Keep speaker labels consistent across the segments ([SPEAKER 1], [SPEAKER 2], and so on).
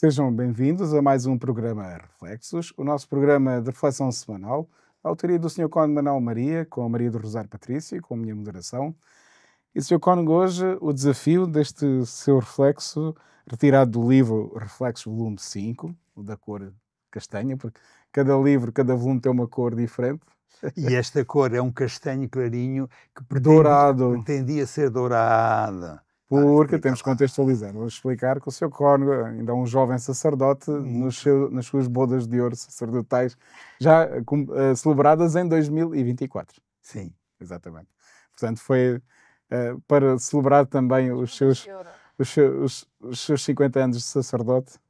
[SPEAKER 1] Sejam bem-vindos a mais um programa Reflexos, o nosso programa de reflexão semanal, a autoria do Sr. Cónigo Manuel Maria, com a Maria do Rosário Patrício, com a minha moderação. E, Sr. Cónigo, hoje o desafio deste seu reflexo, retirado do livro Reflexos volume 5, o da cor castanha, porque cada livro, cada volume tem uma cor diferente.
[SPEAKER 2] E esta cor é um castanho clarinho que
[SPEAKER 1] Dourado.
[SPEAKER 2] pretendia ser dourada.
[SPEAKER 1] Porque temos que contextualizar. Vou explicar que o Sr. Cónigo ainda é um jovem sacerdote nas suas bodas de ouro sacerdotais, já celebradas em 2024.
[SPEAKER 2] Sim.
[SPEAKER 1] Exatamente. Portanto, foi para celebrar também os seus 50 anos de sacerdote,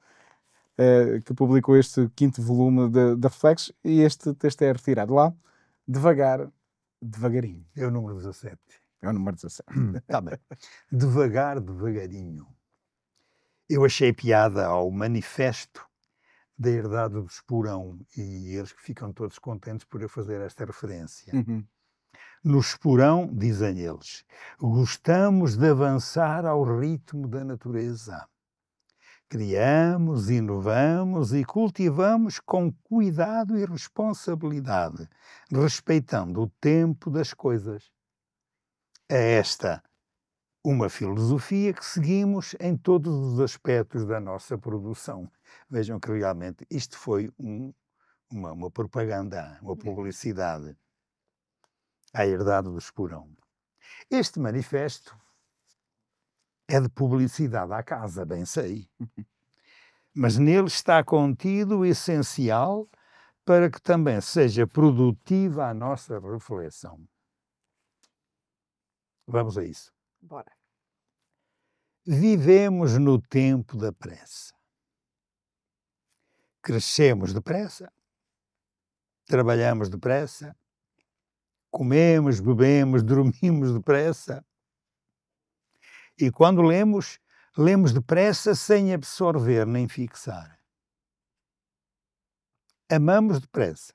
[SPEAKER 1] que publicou este quinto volume de Reflexos, e este texto é retirado lá, devagar, devagarinho.
[SPEAKER 2] É o número 17.
[SPEAKER 1] É o número 17.
[SPEAKER 2] Está bem. Devagar, devagarinho. Eu achei piada ao manifesto da herdade do Esporão e eles que ficam todos contentes por eu fazer esta referência. No Esporão, dizem eles, gostamos de avançar ao ritmo da natureza. Criamos, inovamos e cultivamos com cuidado e responsabilidade, respeitando o tempo das coisas. É esta uma filosofia que seguimos em todos os aspectos da nossa produção. Vejam que realmente isto foi uma propaganda, uma publicidade à herdade do Esporão. Este manifesto é de publicidade à casa, bem sei. Mas nele está contido o essencial para que também seja produtiva a nossa reflexão. Vamos a isso.
[SPEAKER 3] Bora.
[SPEAKER 2] Vivemos no tempo da pressa. Crescemos depressa, trabalhamos depressa, comemos, bebemos, dormimos depressa. E quando lemos depressa sem absorver nem fixar. Amamos depressa,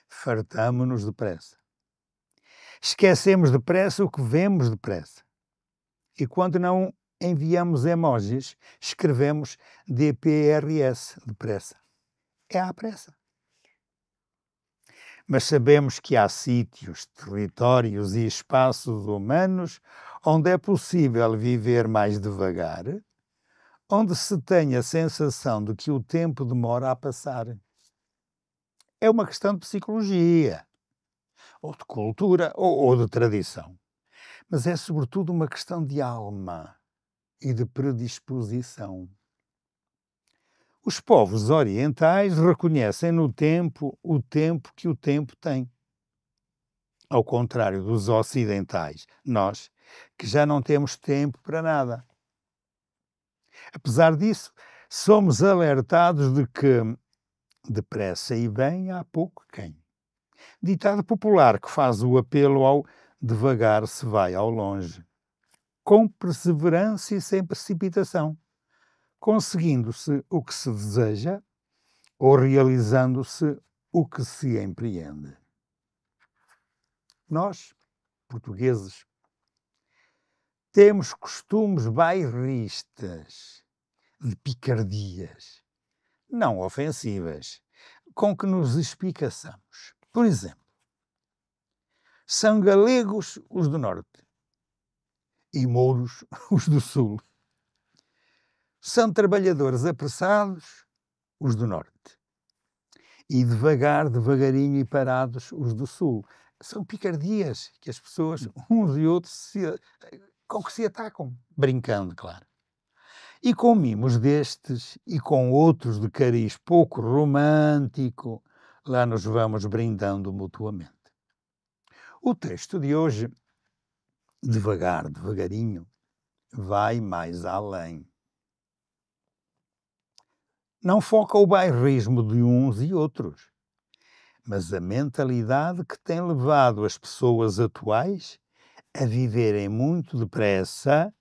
[SPEAKER 2] fartamo-nos depressa. Esquecemos depressa o que vemos depressa. E quando não enviamos emojis, escrevemos DPRS, depressa. É à pressa. Mas sabemos que há sítios, territórios e espaços humanos onde é possível viver mais devagar, onde se tem a sensação de que o tempo demora a passar. É uma questão de psicologia, ou de cultura, ou de tradição. Mas é sobretudo uma questão de alma e de predisposição. Os povos orientais reconhecem no tempo o tempo que o tempo tem. Ao contrário dos ocidentais, nós, que já não temos tempo para nada. Apesar disso, somos alertados de que depressa e bem há pouco quem. Ditado popular que faz o apelo ao devagar se vai ao longe. Com perseverança e sem precipitação, conseguindo-se o que se deseja ou realizando-se o que se empreende. Nós, portugueses, temos costumes bairristas, de picardias, não ofensivas, com que nos espicaçamos. Por exemplo, são galegos os do Norte e mouros os do Sul. São trabalhadores apressados os do Norte e devagar, devagarinho e parados os do Sul. São picardias que as pessoas, uns e outros, com que se atacam, brincando, claro. E com mimos destes e com outros de cariz pouco romântico, lá nos vamos brindando mutuamente. O texto de hoje, devagar, devagarinho, vai mais além. Não foca o bairrismo de uns e outros, mas a mentalidade que tem levado as pessoas atuais a viverem muito depressa,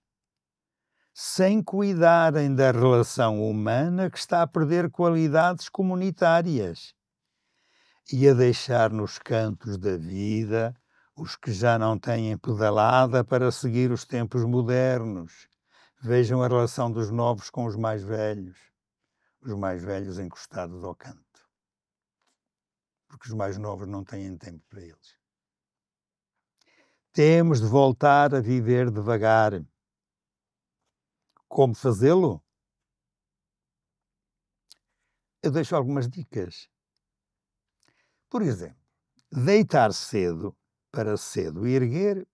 [SPEAKER 2] sem cuidarem da relação humana que está a perder qualidades comunitárias e a deixar nos cantos da vida os que já não têm pedalada para seguir os tempos modernos. Vejam a relação dos novos com os mais velhos. os mais velhos encostados ao canto, porque os mais novos não têm tempo para eles. Temos de voltar a viver devagar. Como fazê-lo? Eu deixo algumas dicas. Por exemplo, deitar cedo para cedo erguer,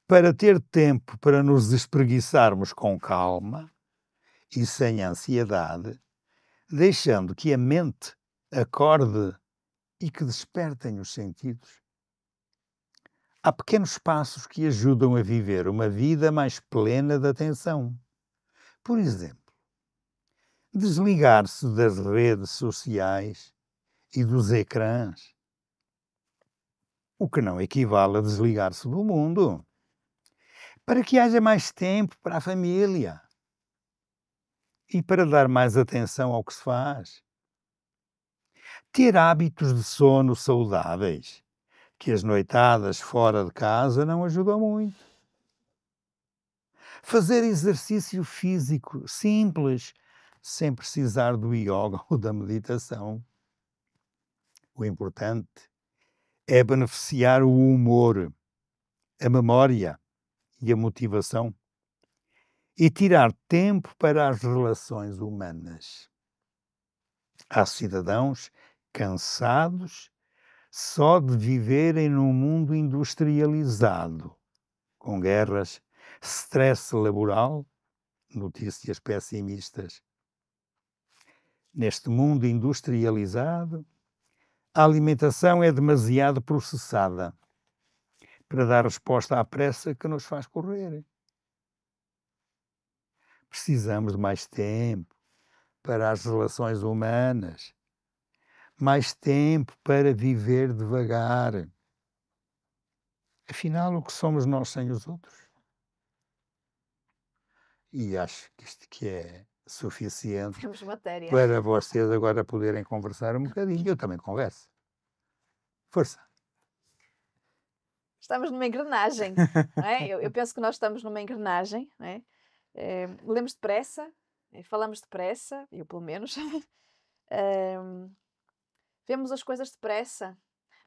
[SPEAKER 2] para ter tempo para nos espreguiçarmos com calma e sem ansiedade, deixando que a mente acorde e que despertem os sentidos. Há pequenos passos que ajudam a viver uma vida mais plena de atenção. Por exemplo, desligar-se das redes sociais e dos ecrãs, o que não equivale a desligar-se do mundo, para que haja mais tempo para a família e para dar mais atenção ao que se faz. Ter hábitos de sono saudáveis, que as noitadas fora de casa não ajudam muito. Fazer exercício físico simples, sem precisar do yoga ou da meditação. O importante é beneficiar o humor, a memória e a motivação e tirar tempo para as relações humanas. Há cidadãos cansados só de viverem num mundo industrializado, com guerras, stress laboral, notícias pessimistas. Neste mundo industrializado, a alimentação é demasiado processada para dar resposta à pressa que nos faz correr. Precisamos de mais tempo para as relações humanas, mais tempo para viver devagar. Afinal, o que somos nós sem os outros? E acho que isto que é suficiente
[SPEAKER 3] Temos matéria.
[SPEAKER 2] para vocês agora poderem conversar um bocadinho. Eu também converso. Força!
[SPEAKER 3] Estamos numa engrenagem, não é? Eu penso que nós estamos numa engrenagem, não é? Lemos depressa, falamos depressa, eu pelo menos. Vemos as coisas depressa.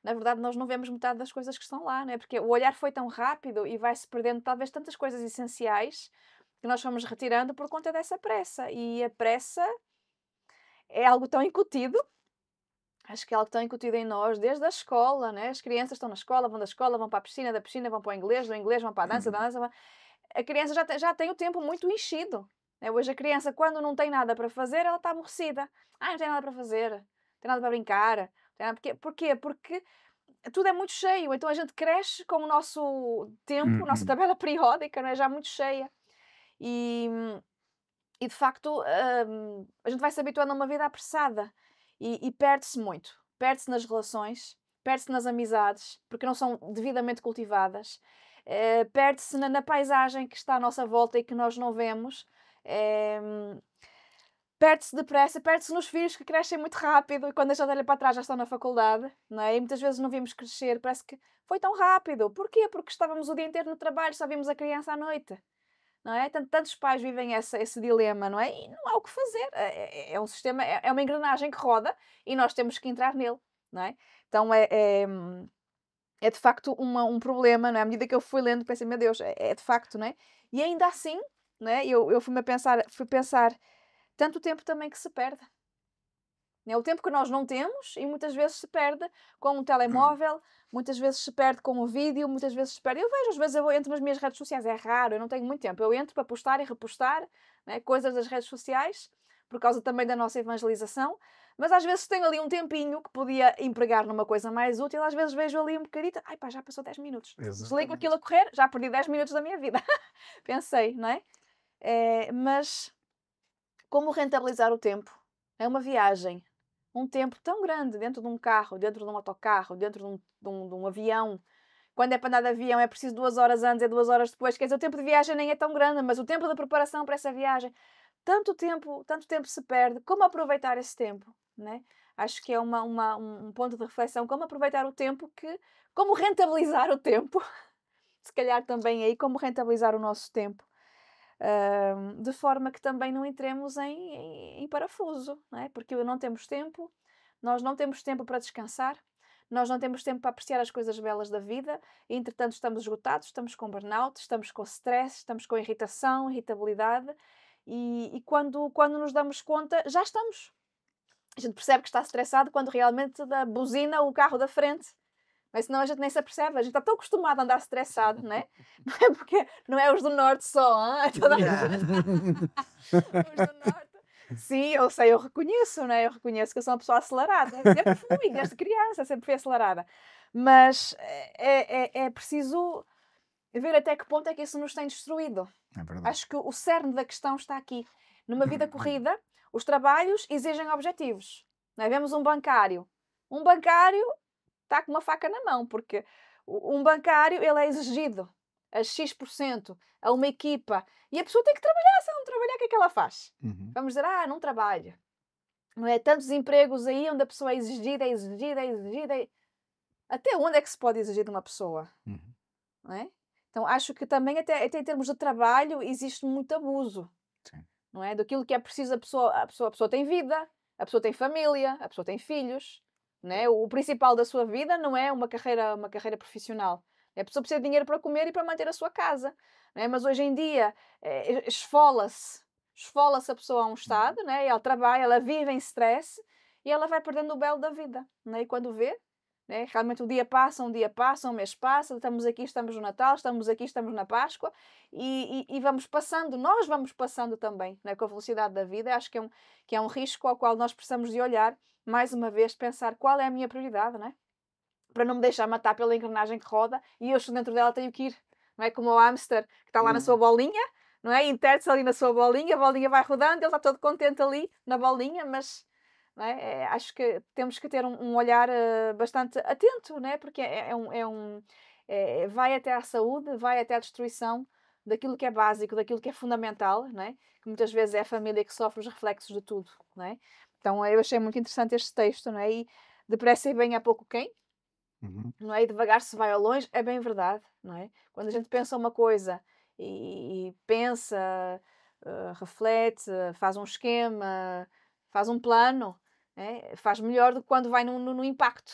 [SPEAKER 3] Na verdade, nós não vemos metade das coisas que estão lá, não é? Porque o olhar foi tão rápido e vai-se perdendo talvez tantas coisas essenciais que nós fomos retirando por conta dessa pressa. E a pressa é algo tão incutido. Acho que é algo tão incutido em nós, desde a escola, né? As crianças estão na escola, vão da escola, vão para a piscina, da piscina vão para o inglês, do inglês vão para a dança, da dança... A criança já tem o tempo muito enchido, né? Hoje a criança, quando não tem nada para fazer, ela está aborrecida. Não tem nada para fazer, não tem nada para brincar. Porquê? Porque tudo é muito cheio, então a gente cresce com o nosso tempo, nossa tabela periódica, não é? Já muito cheia. E de facto, a gente vai se habituando a uma vida apressada. E perde-se muito. Perde-se nas relações, perde-se nas amizades, porque não são devidamente cultivadas. Perde-se na paisagem que está à nossa volta e que nós não vemos. Perde-se depressa, perde-se nos filhos que crescem muito rápido e quando a gente olha para trás já estão na faculdade, não é? E muitas vezes não vimos crescer, parece que foi tão rápido. Porquê? Porque estávamos o dia inteiro no trabalho, só vimos a criança à noite. Não é? Tantos pais vivem esse dilema, não é? E não há o que fazer. É um sistema, é uma engrenagem que roda e nós temos que entrar nele, não é? Então é de facto um problema, não é? À medida que eu fui lendo, pensei, meu Deus, é de facto, não é? E ainda assim, não é? Eu fui pensar tanto tempo também que se perde. É o tempo que nós não temos e muitas vezes se perde com o telemóvel, muitas vezes se perde com o vídeo, muitas vezes se perde. Eu vejo, às vezes eu entro nas minhas redes sociais, é raro, eu não tenho muito tempo. Eu entro para postar e repostar, né, coisas das redes sociais, por causa também da nossa evangelização, mas às vezes tenho ali um tempinho que podia empregar numa coisa mais útil, às vezes vejo ali um bocadito, pá, já passou 10 minutos. Desligo aquilo a correr, já perdi 10 minutos da minha vida. Pensei, não é? Mas como rentabilizar o tempo? É uma viagem. Um tempo tão grande dentro de um carro, dentro de um autocarro, dentro de um avião. Quando é para andar de avião é preciso 2 horas antes, é 2 horas depois. Quer dizer, o tempo de viagem nem é tão grande, mas o tempo de preparação para essa viagem, tanto tempo se perde. Como aproveitar esse tempo, né? Acho que é um ponto de reflexão. Como aproveitar o tempo, como rentabilizar o tempo. Se calhar também aí, como rentabilizar o nosso tempo. de forma que também não entremos em parafuso, não é? Porque não temos tempo, nós não temos tempo para descansar, nós não temos tempo para apreciar as coisas belas da vida, e entretanto estamos esgotados, estamos com burnout, estamos com stress, estamos com irritação, irritabilidade, e quando nos damos conta, já estamos. A gente percebe que está estressado quando realmente buzina o carro da frente. Mas senão a gente nem se apercebe, a gente está tão acostumado a andar estressado, não é? Não é porque não é os do norte só, é toda a gente. Os do norte. Sim, eu sei, eu reconheço, né? Eu reconheço que eu sou uma pessoa acelerada. Sempre fui, desde criança, sempre fui acelerada. Mas é preciso ver até que ponto é que isso nos tem destruído.
[SPEAKER 1] É verdade.
[SPEAKER 3] Acho que o cerne da questão está aqui. Numa vida corrida, os trabalhos exigem objetivos. Não é? Vemos um bancário. Um bancário está com uma faca na mão, porque um bancário ele é exigido a X% a uma equipa e a pessoa tem que trabalhar. Se ela não trabalhar, o que é que ela faz?
[SPEAKER 1] Uhum.
[SPEAKER 3] Vamos dizer, não trabalha. Não é? Tantos empregos aí onde a pessoa é exigida, é exigida, é exigida. Até onde é que se pode exigir de uma pessoa?
[SPEAKER 1] Uhum.
[SPEAKER 3] Não é? Então acho que também até em termos de trabalho existe muito abuso.
[SPEAKER 1] Sim.
[SPEAKER 3] Não é? Daquilo que é preciso a pessoa tem vida, a pessoa tem família, a pessoa tem filhos. Não é? O principal da sua vida não é uma carreira profissional. A pessoa precisa de dinheiro para comer e para manter a sua casa. Não é? Mas hoje em dia esfola-se a pessoa a um estado, não é? Ela trabalha, ela vive em stress e ela vai perdendo o belo da vida. Não é? E quando vê, né? Realmente o dia passa, um mês passa, estamos aqui, estamos no Natal, estamos aqui, estamos na Páscoa e vamos passando, nós vamos passando também, né? Com a velocidade da vida. Acho que é um risco ao qual nós precisamos de olhar, mais uma vez, pensar qual é a minha prioridade, né? Para não me deixar matar pela engrenagem que roda e eu dentro dela tenho que ir, não é? Como o hamster que está lá na sua bolinha, não é? Interte-se ali na sua bolinha, a bolinha vai rodando, ele está todo contente ali na bolinha, mas não é? Acho que temos que ter um olhar bastante atento, não é? Porque vai até à saúde, vai até à destruição daquilo que é básico, daquilo que é fundamental, não é? Que muitas vezes é a família que sofre os reflexos de tudo, não é? Então eu achei muito interessante este texto, não é? E depressa e bem há pouco quem,
[SPEAKER 1] Uhum.
[SPEAKER 3] não é? E devagar se vai ao longe, é bem verdade, não é? Quando a gente pensa uma coisa e pensa, reflete, faz um esquema, faz um plano, faz melhor do que quando vai no impacto.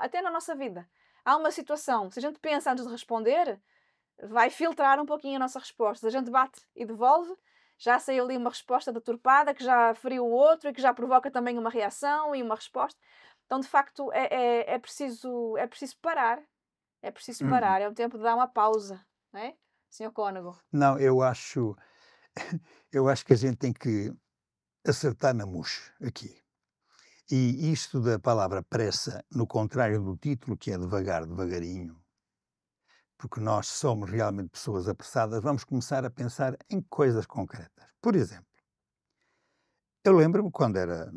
[SPEAKER 3] Até na nossa vida. Há uma situação, se a gente pensa antes de responder, vai filtrar um pouquinho a nossa resposta. Se a gente bate e devolve, já saiu ali uma resposta deturpada que já feriu o outro e que já provoca também uma reação e uma resposta. Então, de facto, é preciso parar. É preciso parar. É o tempo de dar uma pausa, não é, Sr. Cônego?
[SPEAKER 2] Não, eu acho que a gente tem que acertar na mousse aqui. E isto da palavra pressa, no contrário do título, que é devagar, devagarinho, porque nós somos realmente pessoas apressadas, vamos começar a pensar em coisas concretas. Por exemplo, eu lembro-me quando era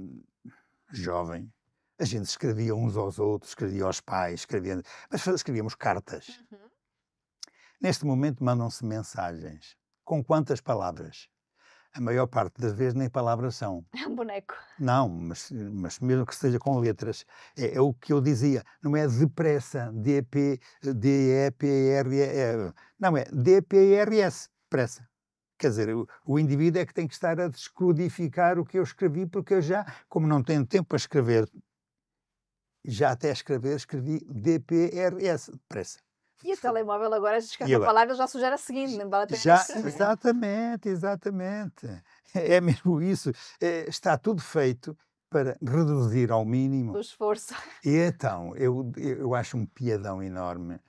[SPEAKER 2] jovem, a gente escrevia uns aos outros, escrevia aos pais, mas escrevíamos cartas.
[SPEAKER 3] Uhum.
[SPEAKER 2] Neste momento mandam-se mensagens. Com quantas palavras? A maior parte das vezes nem palavras são.
[SPEAKER 3] É um boneco.
[SPEAKER 2] Não, mas mesmo que seja com letras, é o que eu dizia, não é depressa, D-E-P-R-E, não é D-P-R-S, pressa. Quer dizer, o indivíduo é que tem que estar a descodificar o que eu escrevi, porque eu já, como não tenho tempo para escrever, já até escrevi D-P-R-S, depressa.
[SPEAKER 3] E o telemóvel agora, se escreve
[SPEAKER 2] E
[SPEAKER 3] a
[SPEAKER 2] agora?
[SPEAKER 3] palavra, já sugere a seguinte, nem vale a pena
[SPEAKER 2] Já,
[SPEAKER 3] escrever.
[SPEAKER 2] exatamente. É mesmo isso. Está tudo feito para reduzir ao mínimo.
[SPEAKER 3] O esforço.
[SPEAKER 2] E então, eu acho um piadão enorme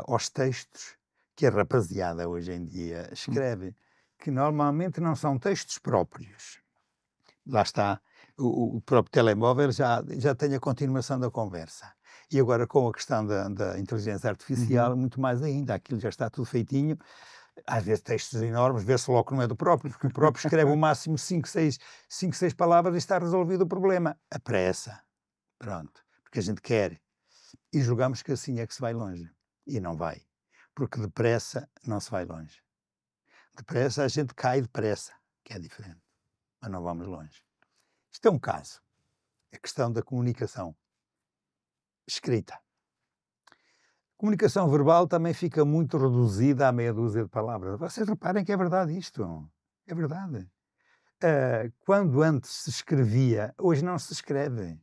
[SPEAKER 2] aos textos que a rapaziada hoje em dia escreve, que normalmente não são textos próprios. Lá está, o próprio telemóvel já tem a continuação da conversa. E agora com a questão da inteligência artificial, muito mais ainda, aquilo já está tudo feitinho. Às vezes textos enormes, vê-se logo que não é do próprio, porque o próprio escreve o máximo 5, 6 palavras e está resolvido o problema. A pressa. Pronto. Porque a gente quer. E julgamos que assim é que se vai longe. E não vai. Porque depressa não se vai longe. Depressa a gente cai depressa, que é diferente. Mas não vamos longe. Isto é um caso. A questão da comunicação escrita. Comunicação verbal também fica muito reduzida à meia dúzia de palavras. Vocês reparem que é verdade isto. É verdade. Quando antes se escrevia, hoje não se escreve.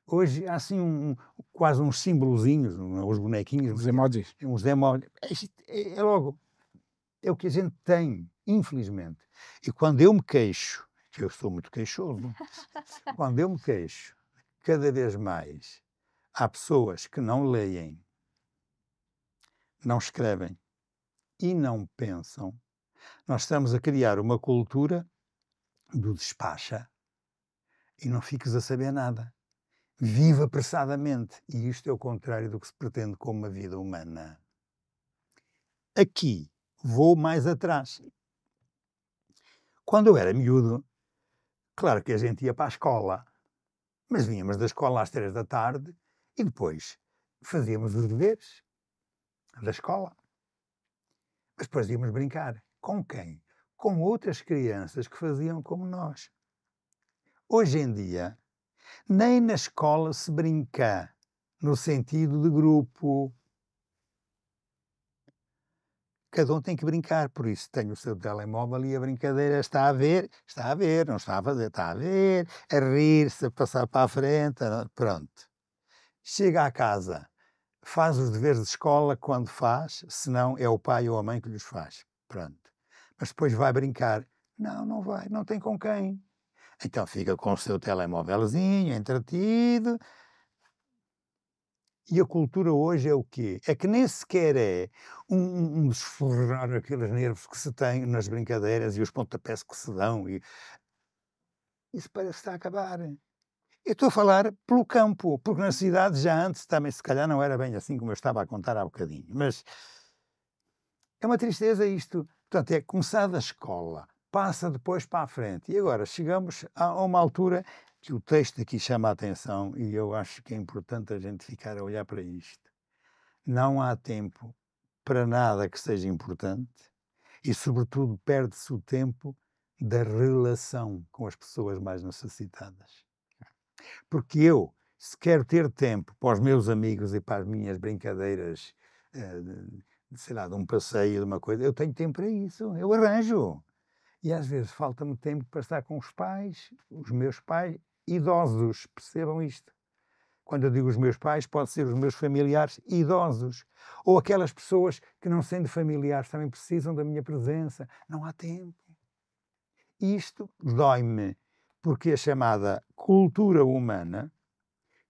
[SPEAKER 2] Hoje há assim quase uns símbolozinhos, os bonequinhos.
[SPEAKER 1] Os emojis.
[SPEAKER 2] Uns emojis. É logo. É o que a gente tem, infelizmente. E quando eu me queixo, que eu sou muito queixoso, quando eu me queixo, cada vez mais há pessoas que não leem, não escrevem e não pensam, nós estamos a criar uma cultura do despacha e não fiques a saber nada. Vive apressadamente. E isto é o contrário do que se pretende com uma vida humana. Aqui, vou mais atrás. Quando eu era miúdo, claro que a gente ia para a escola, mas vínhamos da escola às 3 da tarde e depois fazíamos os deveres da escola. Mas depois íamos brincar. Com quem? Com outras crianças que faziam como nós. Hoje em dia, nem na escola se brinca no sentido de grupo. Cada um tem que brincar, por isso tem o seu telemóvel e a brincadeira está a ver, não está a fazer, está a ver, a rir-se, a passar para a frente, pronto. Chega à casa, faz os deveres de escola quando faz, se não é o pai ou a mãe que lhes faz, pronto. Mas depois vai brincar, não vai, não tem com quem. Então fica com o seu telemóvelzinho, entretido. E a cultura hoje é o quê? É que nem sequer é um desforrar aqueles nervos que se tem nas brincadeiras e os pontapés que se dão. Isso parece que está a acabar. Eu estou a falar pelo campo, porque na cidade já antes também se calhar não era bem assim como eu estava a contar há bocadinho. Mas é uma tristeza isto. Portanto, é começar da escola, passa depois para a frente. E agora chegamos a uma altura que o texto aqui chama a atenção e eu acho que é importante a gente ficar a olhar para isto. Não há tempo para nada que seja importante e, sobretudo, perde-se o tempo da relação com as pessoas mais necessitadas. Porque eu, se quero ter tempo para os meus amigos e para as minhas brincadeiras, sei lá, de um passeio, de uma coisa, eu tenho tempo para isso, eu arranjo. E às vezes falta-me tempo para estar com os meus pais idosos, percebam isto. Quando eu digo os meus pais, pode ser os meus familiares idosos. Ou aquelas pessoas que, não sendo familiares, também precisam da minha presença. Não há tempo. Isto dói-me, porque a chamada cultura humana,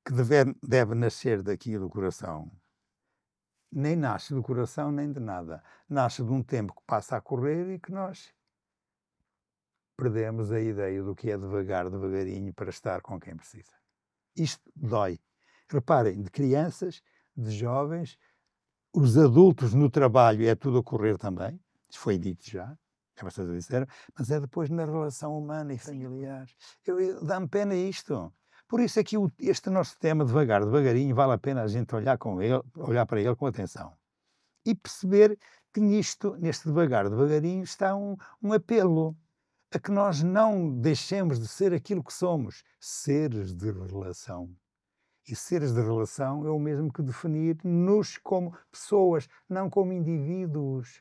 [SPEAKER 2] que deve nascer daqui do coração, nem nasce do coração nem de nada. Nasce de um tempo que passa a correr e que nós perdemos a ideia do que é devagar, devagarinho, para estar com quem precisa. Isto dói. Reparem, de crianças, de jovens, os adultos no trabalho é tudo a correr também, isso foi dito já, é bastante disseram, mas é depois na relação humana e familiar. Dá-me pena isto. Por isso é que este nosso tema, devagar, devagarinho, vale a pena a gente olhar para ele com atenção. E perceber que neste devagar, devagarinho, está um apelo a que nós não deixemos de ser aquilo que somos, seres de relação. E seres de relação é o mesmo que definir-nos como pessoas, não como indivíduos.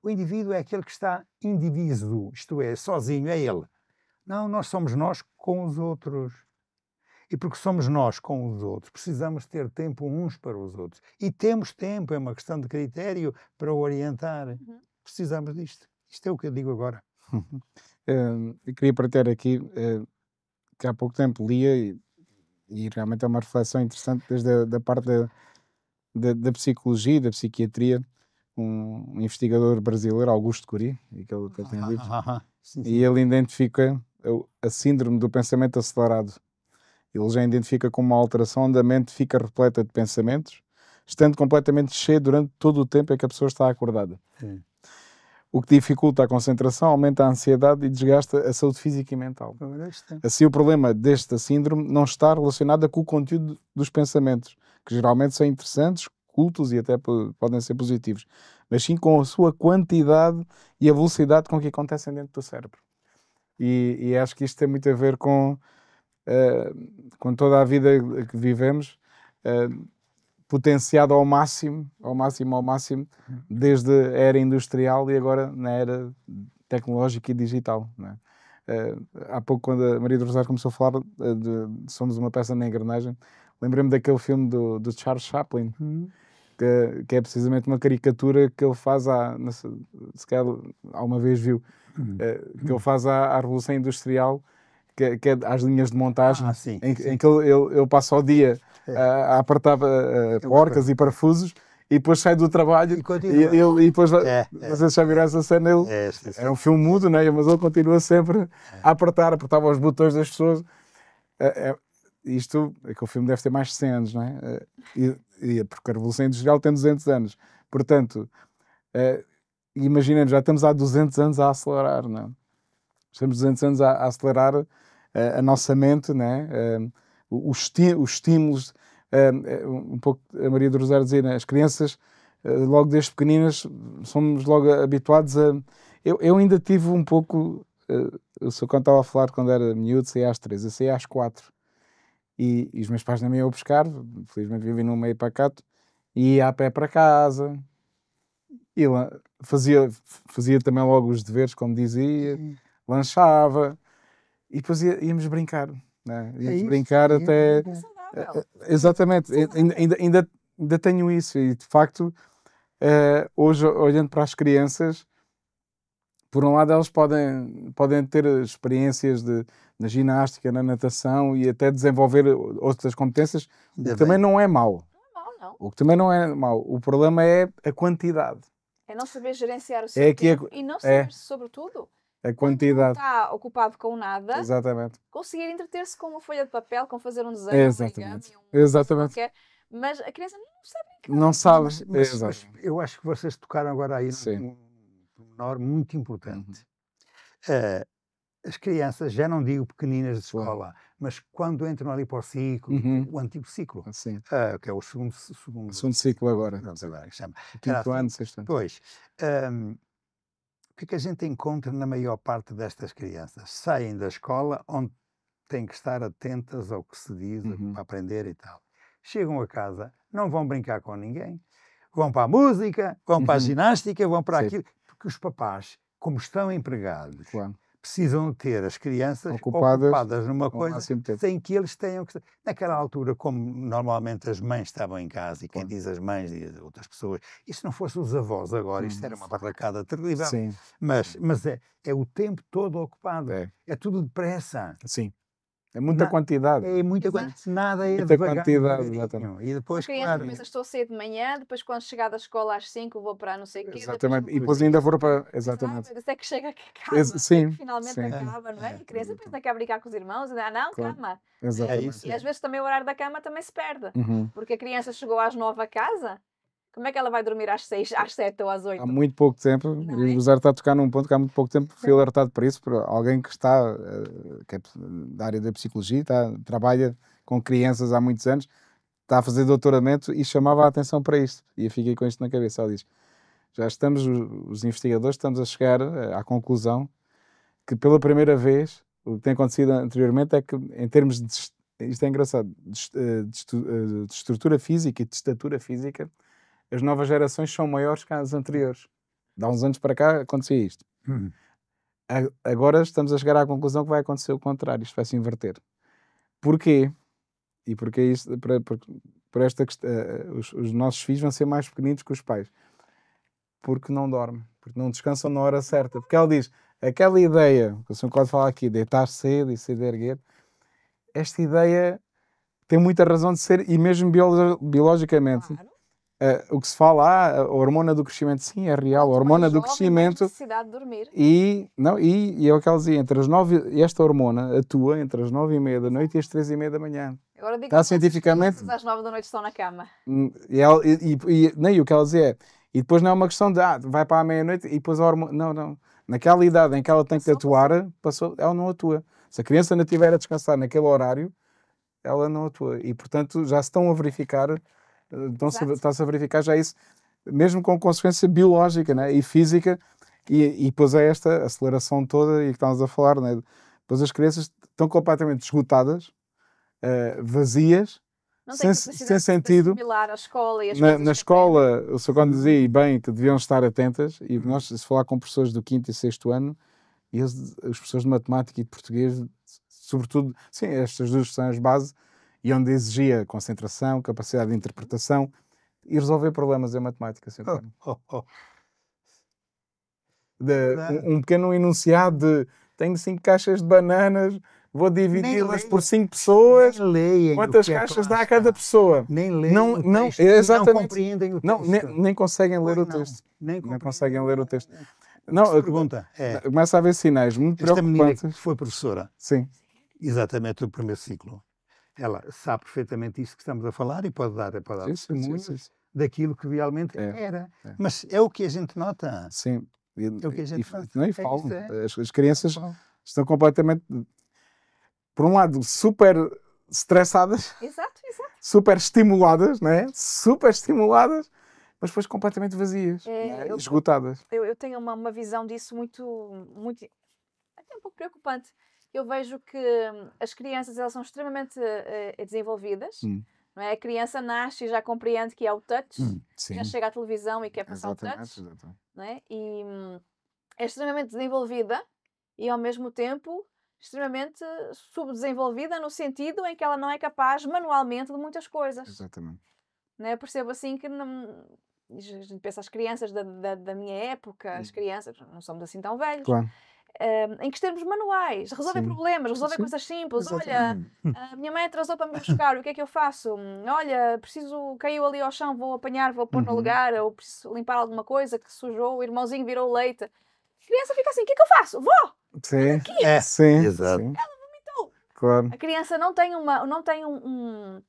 [SPEAKER 2] O indivíduo é aquele que está indivíduo, isto é, sozinho, é ele. Não, nós somos nós com os outros. E porque somos nós com os outros, precisamos ter tempo uns para os outros. E temos tempo, é uma questão de critério para orientar. Precisamos disto. Isto é o que eu digo agora.
[SPEAKER 1] Eu queria partilhar aqui que há pouco tempo lia e realmente é uma reflexão interessante desde da parte da psicologia e da psiquiatria, um investigador brasileiro, Augusto Cury, e que ele tem livros,
[SPEAKER 2] Sim.
[SPEAKER 1] e ele identifica a síndrome do pensamento acelerado. Ele já identifica como uma alteração onde a mente fica repleta de pensamentos, estando completamente cheia durante todo o tempo em que a pessoa está acordada.
[SPEAKER 2] Sim.
[SPEAKER 1] O que dificulta a concentração, aumenta a ansiedade e desgasta a saúde física e mental. Assim, o problema desta síndrome não está relacionado com o conteúdo dos pensamentos, que geralmente são interessantes, cultos e até podem ser positivos, mas sim com a sua quantidade e a velocidade com que acontecem dentro do cérebro. E acho que isto tem muito a ver com toda a vida que vivemos. potenciado ao máximo, desde a era industrial e agora na era tecnológica e digital, não é? Há pouco, quando a Maria do Rosário começou a falar de Somos uma Peça na Engrenagem, lembrei-me daquele filme do Charles Chaplin, que é precisamente uma caricatura que ele faz, se calhar alguma vez viu, que ele faz à Revolução Industrial, que é às linhas de montagem, em que ele passa o dia a apertar porcas e parafusos, e depois sai do trabalho e depois vocês já viram essa cena, é um filme mudo, né? Mas ele continua sempre a apertava os botões das pessoas. Aquele filme deve ter mais de 100 anos, não é? Porque a Revolução Industrial tem 200 anos. Portanto, imaginemos, já estamos há 200 anos a acelerar, não é? Estamos 200 anos a acelerar a nossa mente, né? Os estímulos, um pouco a Maria do Rosário dizia, né? As crianças, logo desde pequeninas, somos logo habituados a... Eu ainda tive um pouco... eu só quando estava a falar, quando era miúdo, saía às 3, eu saía às 4. E os meus pais não me iam buscar, felizmente vivem num meio pacato, e ia a pé para casa. E fazia também logo os deveres, como dizia, lanchava, e depois íamos brincar, né? Íamos brincar até... Exatamente, ainda tenho isso, e de facto, hoje, olhando para as crianças, por um lado elas podem ter experiências na ginástica, na natação, e até desenvolver outras competências, o que também não é mau.
[SPEAKER 3] Não.
[SPEAKER 1] O que também não é mau. O problema é a quantidade.
[SPEAKER 3] É não saber gerenciar o seu tempo e não saber, sobretudo,
[SPEAKER 1] a quantidade.
[SPEAKER 3] Não está ocupado com nada.
[SPEAKER 1] Exatamente.
[SPEAKER 3] Conseguir entreter-se com uma folha de papel, com fazer um desenho,
[SPEAKER 1] exatamente. Exatamente.
[SPEAKER 3] Qualquer, mas a criança não sabe brincar.
[SPEAKER 1] Não sabe.
[SPEAKER 2] Mas eu acho que vocês tocaram agora aí num pormenor muito importante. As crianças, já não digo pequeninas de escola, mas quando entram ali para o ciclo, o antigo ciclo, que é o segundo
[SPEAKER 1] ciclo agora.
[SPEAKER 2] Agora que chama.
[SPEAKER 1] Quinto ano, sexto ano.
[SPEAKER 2] Pois, o que é que a gente encontra na maior parte destas crianças? Saem da escola onde têm que estar atentas ao que se diz, para aprender e tal. Chegam a casa, não vão brincar com ninguém, vão para a música, vão para a ginástica, vão para aquilo, porque os papás, como estão empregados, precisam ter as crianças ocupadas numa coisa sem que eles tenham que... Naquela altura, como normalmente as mães estavam em casa, e quem diz as mães diz outras pessoas, e se não fossem os avós agora, isto era uma barracada terrível.
[SPEAKER 1] Sim.
[SPEAKER 2] Mas é o tempo todo ocupado. É tudo depressa.
[SPEAKER 1] Sim. É muita quantidade.
[SPEAKER 2] É muita quantidade. Nada é
[SPEAKER 1] muita quantidade, exatamente.
[SPEAKER 2] E depois,
[SPEAKER 3] claro, estou cedo de manhã, depois quando chegar da escola às 5 vou para não sei o quê.
[SPEAKER 1] Exatamente. E depois ainda vou para... Exatamente.
[SPEAKER 3] Até que chega que acaba.
[SPEAKER 1] Sim.
[SPEAKER 3] Finalmente acaba, não é? A criança pensa que quer brincar com os irmãos e não, cama.
[SPEAKER 1] Exatamente.
[SPEAKER 3] E às vezes também o horário da cama também se perde. Porque a criança chegou às 9 a casa, como é que ela vai dormir às 6, às 7 ou às 8?
[SPEAKER 1] Há muito pouco tempo, o José está a tocar num ponto que há muito pouco tempo fui alertado por isso, por alguém que está, que é da área da psicologia, trabalha com crianças há muitos anos, está a fazer doutoramento e chamava a atenção para isto. E eu fiquei com isto na cabeça. Ele diz, já estamos, os investigadores, estamos a chegar à conclusão que pela primeira vez, o que tem acontecido anteriormente é que, em termos de, isto é engraçado, de estrutura física e de estatura física, as novas gerações são maiores que as anteriores. De há uns anos para cá acontecia isto. Agora estamos a chegar à conclusão que vai acontecer o contrário, isto vai se inverter. Porquê? E porque isto, por esta questão, os nossos filhos vão ser mais pequeninos que os pais. Porque não dormem, porque não descansam na hora certa. Porque ela diz, aquela ideia, que o senhor pode falar aqui, deitar cedo e cedo erguer, esta ideia tem muita razão de ser, e mesmo biologicamente.
[SPEAKER 3] Claro.
[SPEAKER 1] O que se fala, a hormona do crescimento, sim, é real, a hormona do crescimento.
[SPEAKER 3] Necessidade de dormir.
[SPEAKER 1] E é o que ela dizia, entre as 9, esta hormona atua entre as 9h30 da noite e as 3h30 da manhã.
[SPEAKER 3] Agora digo
[SPEAKER 1] está cientificamente.
[SPEAKER 3] Às 9 da noite estão na cama.
[SPEAKER 1] E o que ela dizia é, e depois não é uma questão de, vai para a meia-noite e depois a hormona. Não. Naquela idade em que ela tem que atuar, ela não atua. Se a criança não estiver a descansar naquele horário, ela não atua. E, portanto, já se estão a verificar. Está-se a verificar já isso, mesmo com consequência biológica, né? E física, e depois é esta aceleração toda e que estamos a falar, né? Depois as crianças estão completamente esgotadas, vazias,
[SPEAKER 3] Não tem
[SPEAKER 1] sem
[SPEAKER 3] capacidade de
[SPEAKER 1] sentido.
[SPEAKER 3] assimilar a escola e as
[SPEAKER 1] Na
[SPEAKER 3] coisas que
[SPEAKER 1] escola, o Sr. Conde dizia, e bem, que deviam estar atentas, e nós, se falar com professores do 5º e 6º ano, e os professores de matemática e de português, sobretudo, sim, estas duas são as bases, e onde exigia concentração, capacidade de interpretação e resolver problemas em matemática. Sr. Conde. Um pequeno enunciado de tenho 5 caixas de bananas, vou dividi-las por 5 pessoas, quantas caixas dá a cada pessoa?
[SPEAKER 2] Nem leem
[SPEAKER 1] Não,
[SPEAKER 2] o
[SPEAKER 1] não,
[SPEAKER 2] texto,
[SPEAKER 1] exatamente.
[SPEAKER 2] não compreendem o
[SPEAKER 1] Não,
[SPEAKER 2] texto.
[SPEAKER 1] nem conseguem ler o
[SPEAKER 2] Pois não,
[SPEAKER 1] texto.
[SPEAKER 2] nem
[SPEAKER 1] Não conseguem ler o texto.
[SPEAKER 2] Não,
[SPEAKER 1] Não,
[SPEAKER 2] pergunta
[SPEAKER 1] começa a haver sinais muito
[SPEAKER 2] esta menina que
[SPEAKER 1] preocupantes.
[SPEAKER 2] foi professora,
[SPEAKER 1] Sim,
[SPEAKER 2] exatamente do primeiro ciclo, ela sabe perfeitamente isso que estamos a falar e pode dar testemunho
[SPEAKER 1] sim.
[SPEAKER 2] daquilo que realmente
[SPEAKER 1] É,
[SPEAKER 2] era.
[SPEAKER 1] é.
[SPEAKER 2] É o que a gente nota.
[SPEAKER 1] Sim.
[SPEAKER 2] É o que a gente nota.
[SPEAKER 1] Não, e
[SPEAKER 2] É
[SPEAKER 1] falam.
[SPEAKER 2] isso, é.
[SPEAKER 1] As crianças estão completamente, por um lado, super estressadas,
[SPEAKER 3] Exato.
[SPEAKER 1] super estimuladas, não é? Super estimuladas, mas depois completamente vazias,
[SPEAKER 3] É,
[SPEAKER 1] não é?
[SPEAKER 3] eu-
[SPEAKER 1] Esgotadas.
[SPEAKER 3] Eu tenho uma visão disso muito, até um pouco preocupante. Eu vejo que as crianças elas são extremamente desenvolvidas. Não é? A criança nasce e já compreende que é o touch,
[SPEAKER 1] Sim,
[SPEAKER 3] já chega à televisão e quer passar o touch.
[SPEAKER 1] exatamente.
[SPEAKER 3] Não é? E é extremamente desenvolvida e ao mesmo tempo extremamente subdesenvolvida no sentido em que ela não é capaz manualmente de muitas coisas.
[SPEAKER 1] Exatamente.
[SPEAKER 3] Não é? Eu percebo assim que a gente pensa as crianças da minha época, as crianças, não somos assim tão velhos,
[SPEAKER 1] Claro.
[SPEAKER 3] em que termos manuais, resolvem
[SPEAKER 1] Sim.
[SPEAKER 3] problemas, resolvem
[SPEAKER 1] Sim,
[SPEAKER 3] coisas simples.
[SPEAKER 1] exatamente.
[SPEAKER 3] Olha, a minha mãe atrasou para me buscar, o que é que eu faço? Olha, caiu ali ao chão, vou apanhar, vou pôr no lugar, ou preciso limpar alguma coisa que sujou, o irmãozinho virou leite. A criança fica assim, o que é que eu faço? Vó!
[SPEAKER 1] Sim,
[SPEAKER 2] É,
[SPEAKER 1] sim,
[SPEAKER 2] exato.
[SPEAKER 1] sim.
[SPEAKER 3] Então,
[SPEAKER 1] Claro.
[SPEAKER 3] a criança não tem um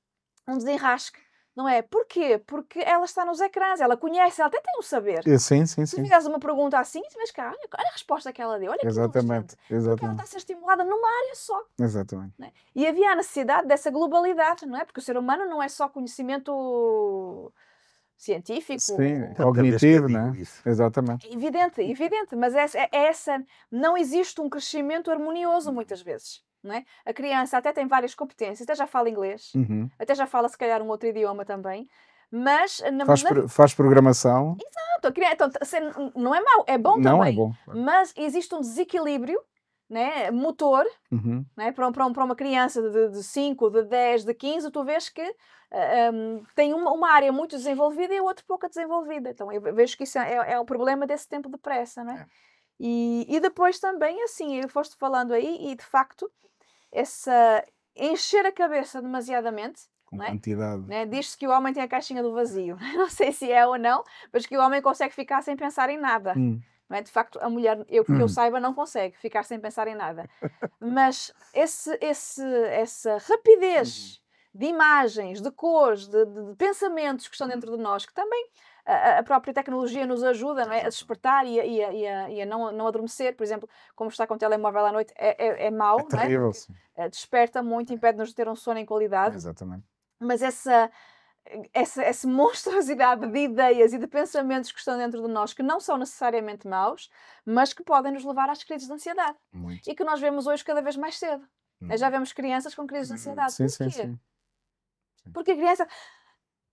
[SPEAKER 3] desenrasque, não é? Porquê? Porque ela está nos ecrãs, ela conhece, ela até tem um saber.
[SPEAKER 1] Sim.
[SPEAKER 3] Se fizeres uma pergunta assim, mas cá, olha a resposta que ela deu, olha que
[SPEAKER 1] Exatamente.
[SPEAKER 3] inteligente. Porque ela está a ser estimulada numa área só.
[SPEAKER 1] Exatamente.
[SPEAKER 3] Não é? E havia a necessidade dessa globalidade, não é? Porque o ser humano não é só conhecimento científico.
[SPEAKER 1] Sim, cognitivo, não é? Exatamente.
[SPEAKER 3] Evidente, mas não existe um crescimento harmonioso muitas vezes. Não é? A criança até tem várias competências, até já fala inglês, até já fala se calhar um outro idioma também, mas
[SPEAKER 1] Faz programação.
[SPEAKER 3] então, não é mau, é bom
[SPEAKER 1] Não
[SPEAKER 3] também.
[SPEAKER 1] é bom.
[SPEAKER 3] Mas existe um desequilíbrio, né, motor, né, para uma criança de 5, de 10, de 15, tu vês que tem uma área muito desenvolvida e a outra pouco desenvolvida. Então eu vejo que isso é o problema desse tempo de pressa, né? E depois também, assim, eu foste falando aí e de facto, essa encher a cabeça demasiadamente,
[SPEAKER 1] Com
[SPEAKER 3] não é?
[SPEAKER 1] quantidade.
[SPEAKER 3] Né? Diz-se que o homem tem a caixinha do vazio. Não sei se é ou não, mas que o homem consegue ficar sem pensar em nada. Não é? De facto, a mulher, que eu saiba, não consegue ficar sem pensar em nada. Mas essa rapidez de imagens, de cores, de pensamentos que estão dentro de nós, que também a própria tecnologia nos ajuda, não é? A despertar e a não adormecer. Por exemplo, como estar com o telemóvel à noite é mau,
[SPEAKER 1] É terrível.
[SPEAKER 3] não é? Desperta muito, impede-nos de ter um sono em qualidade.
[SPEAKER 1] Exatamente.
[SPEAKER 3] Mas essa monstruosidade de ideias e de pensamentos que estão dentro de nós, que não são necessariamente maus, mas que podem nos levar às crises de ansiedade.
[SPEAKER 1] Muito.
[SPEAKER 3] E que nós vemos hoje cada vez mais cedo. Já vemos crianças com crises de ansiedade.
[SPEAKER 1] Sim.
[SPEAKER 3] Porque a criança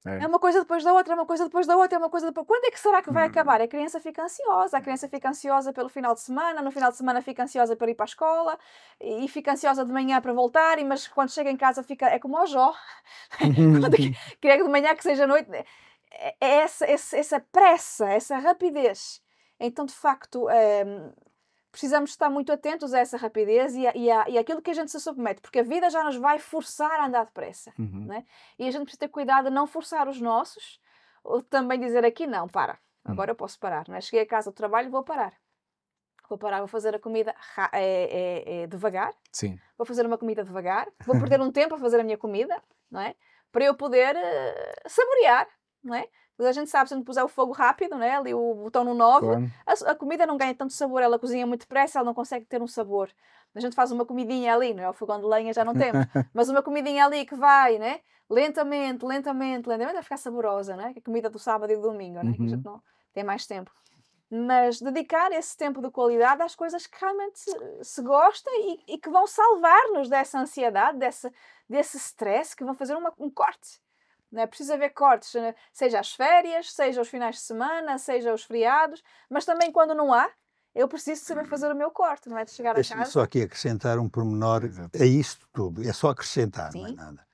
[SPEAKER 3] é uma coisa depois da outra, é uma coisa depois da outra, é uma coisa depois... Quando é que será que vai acabar? A criança fica ansiosa pelo final de semana, no final de semana fica ansiosa para ir para a escola e fica ansiosa de manhã para voltar, mas quando chega em casa é como o Jó. Quando quer de manhã que seja noite, é essa pressa, essa rapidez. Então, de facto, precisamos estar muito atentos a essa rapidez e àquilo que a gente se submete, porque a vida já nos vai forçar a andar depressa. Né? E a gente precisa ter cuidado de não forçar os nossos, ou também dizer aqui, não, agora eu posso parar. Não é? Cheguei a casa do trabalho, vou parar. Vou fazer a comida devagar.
[SPEAKER 1] Sim.
[SPEAKER 3] Vou fazer uma comida devagar. Vou perder um tempo a fazer a minha comida, não é? Para eu poder saborear, não é? Mas a gente sabe, se a gente puser o fogo rápido, né? Ali o botão no 9, claro. A comida não ganha tanto sabor, ela cozinha muito depressa, ela não consegue ter um sabor. A gente faz uma comidinha ali, não é? O fogão de lenha já não temos, mas uma comidinha ali que vai, né? Lentamente, vai ficar saborosa, né? A comida do sábado e do domingo, né? Que a gente não tem mais tempo. mas dedicar esse tempo de qualidade às coisas que realmente se gosta e que vão salvar-nos dessa ansiedade, desse stress, que vão fazer um corte. Não é preciso haver cortes, seja as férias, seja os finais de semana, seja os feriados, mas também quando não há, eu preciso saber fazer o meu corte, não é de chegar a
[SPEAKER 2] Deixa-me
[SPEAKER 3] casa.
[SPEAKER 2] só aqui acrescentar um pormenor
[SPEAKER 1] Exato.
[SPEAKER 2] a isto tudo. É só acrescentar, não é
[SPEAKER 3] Sim.
[SPEAKER 2] nada.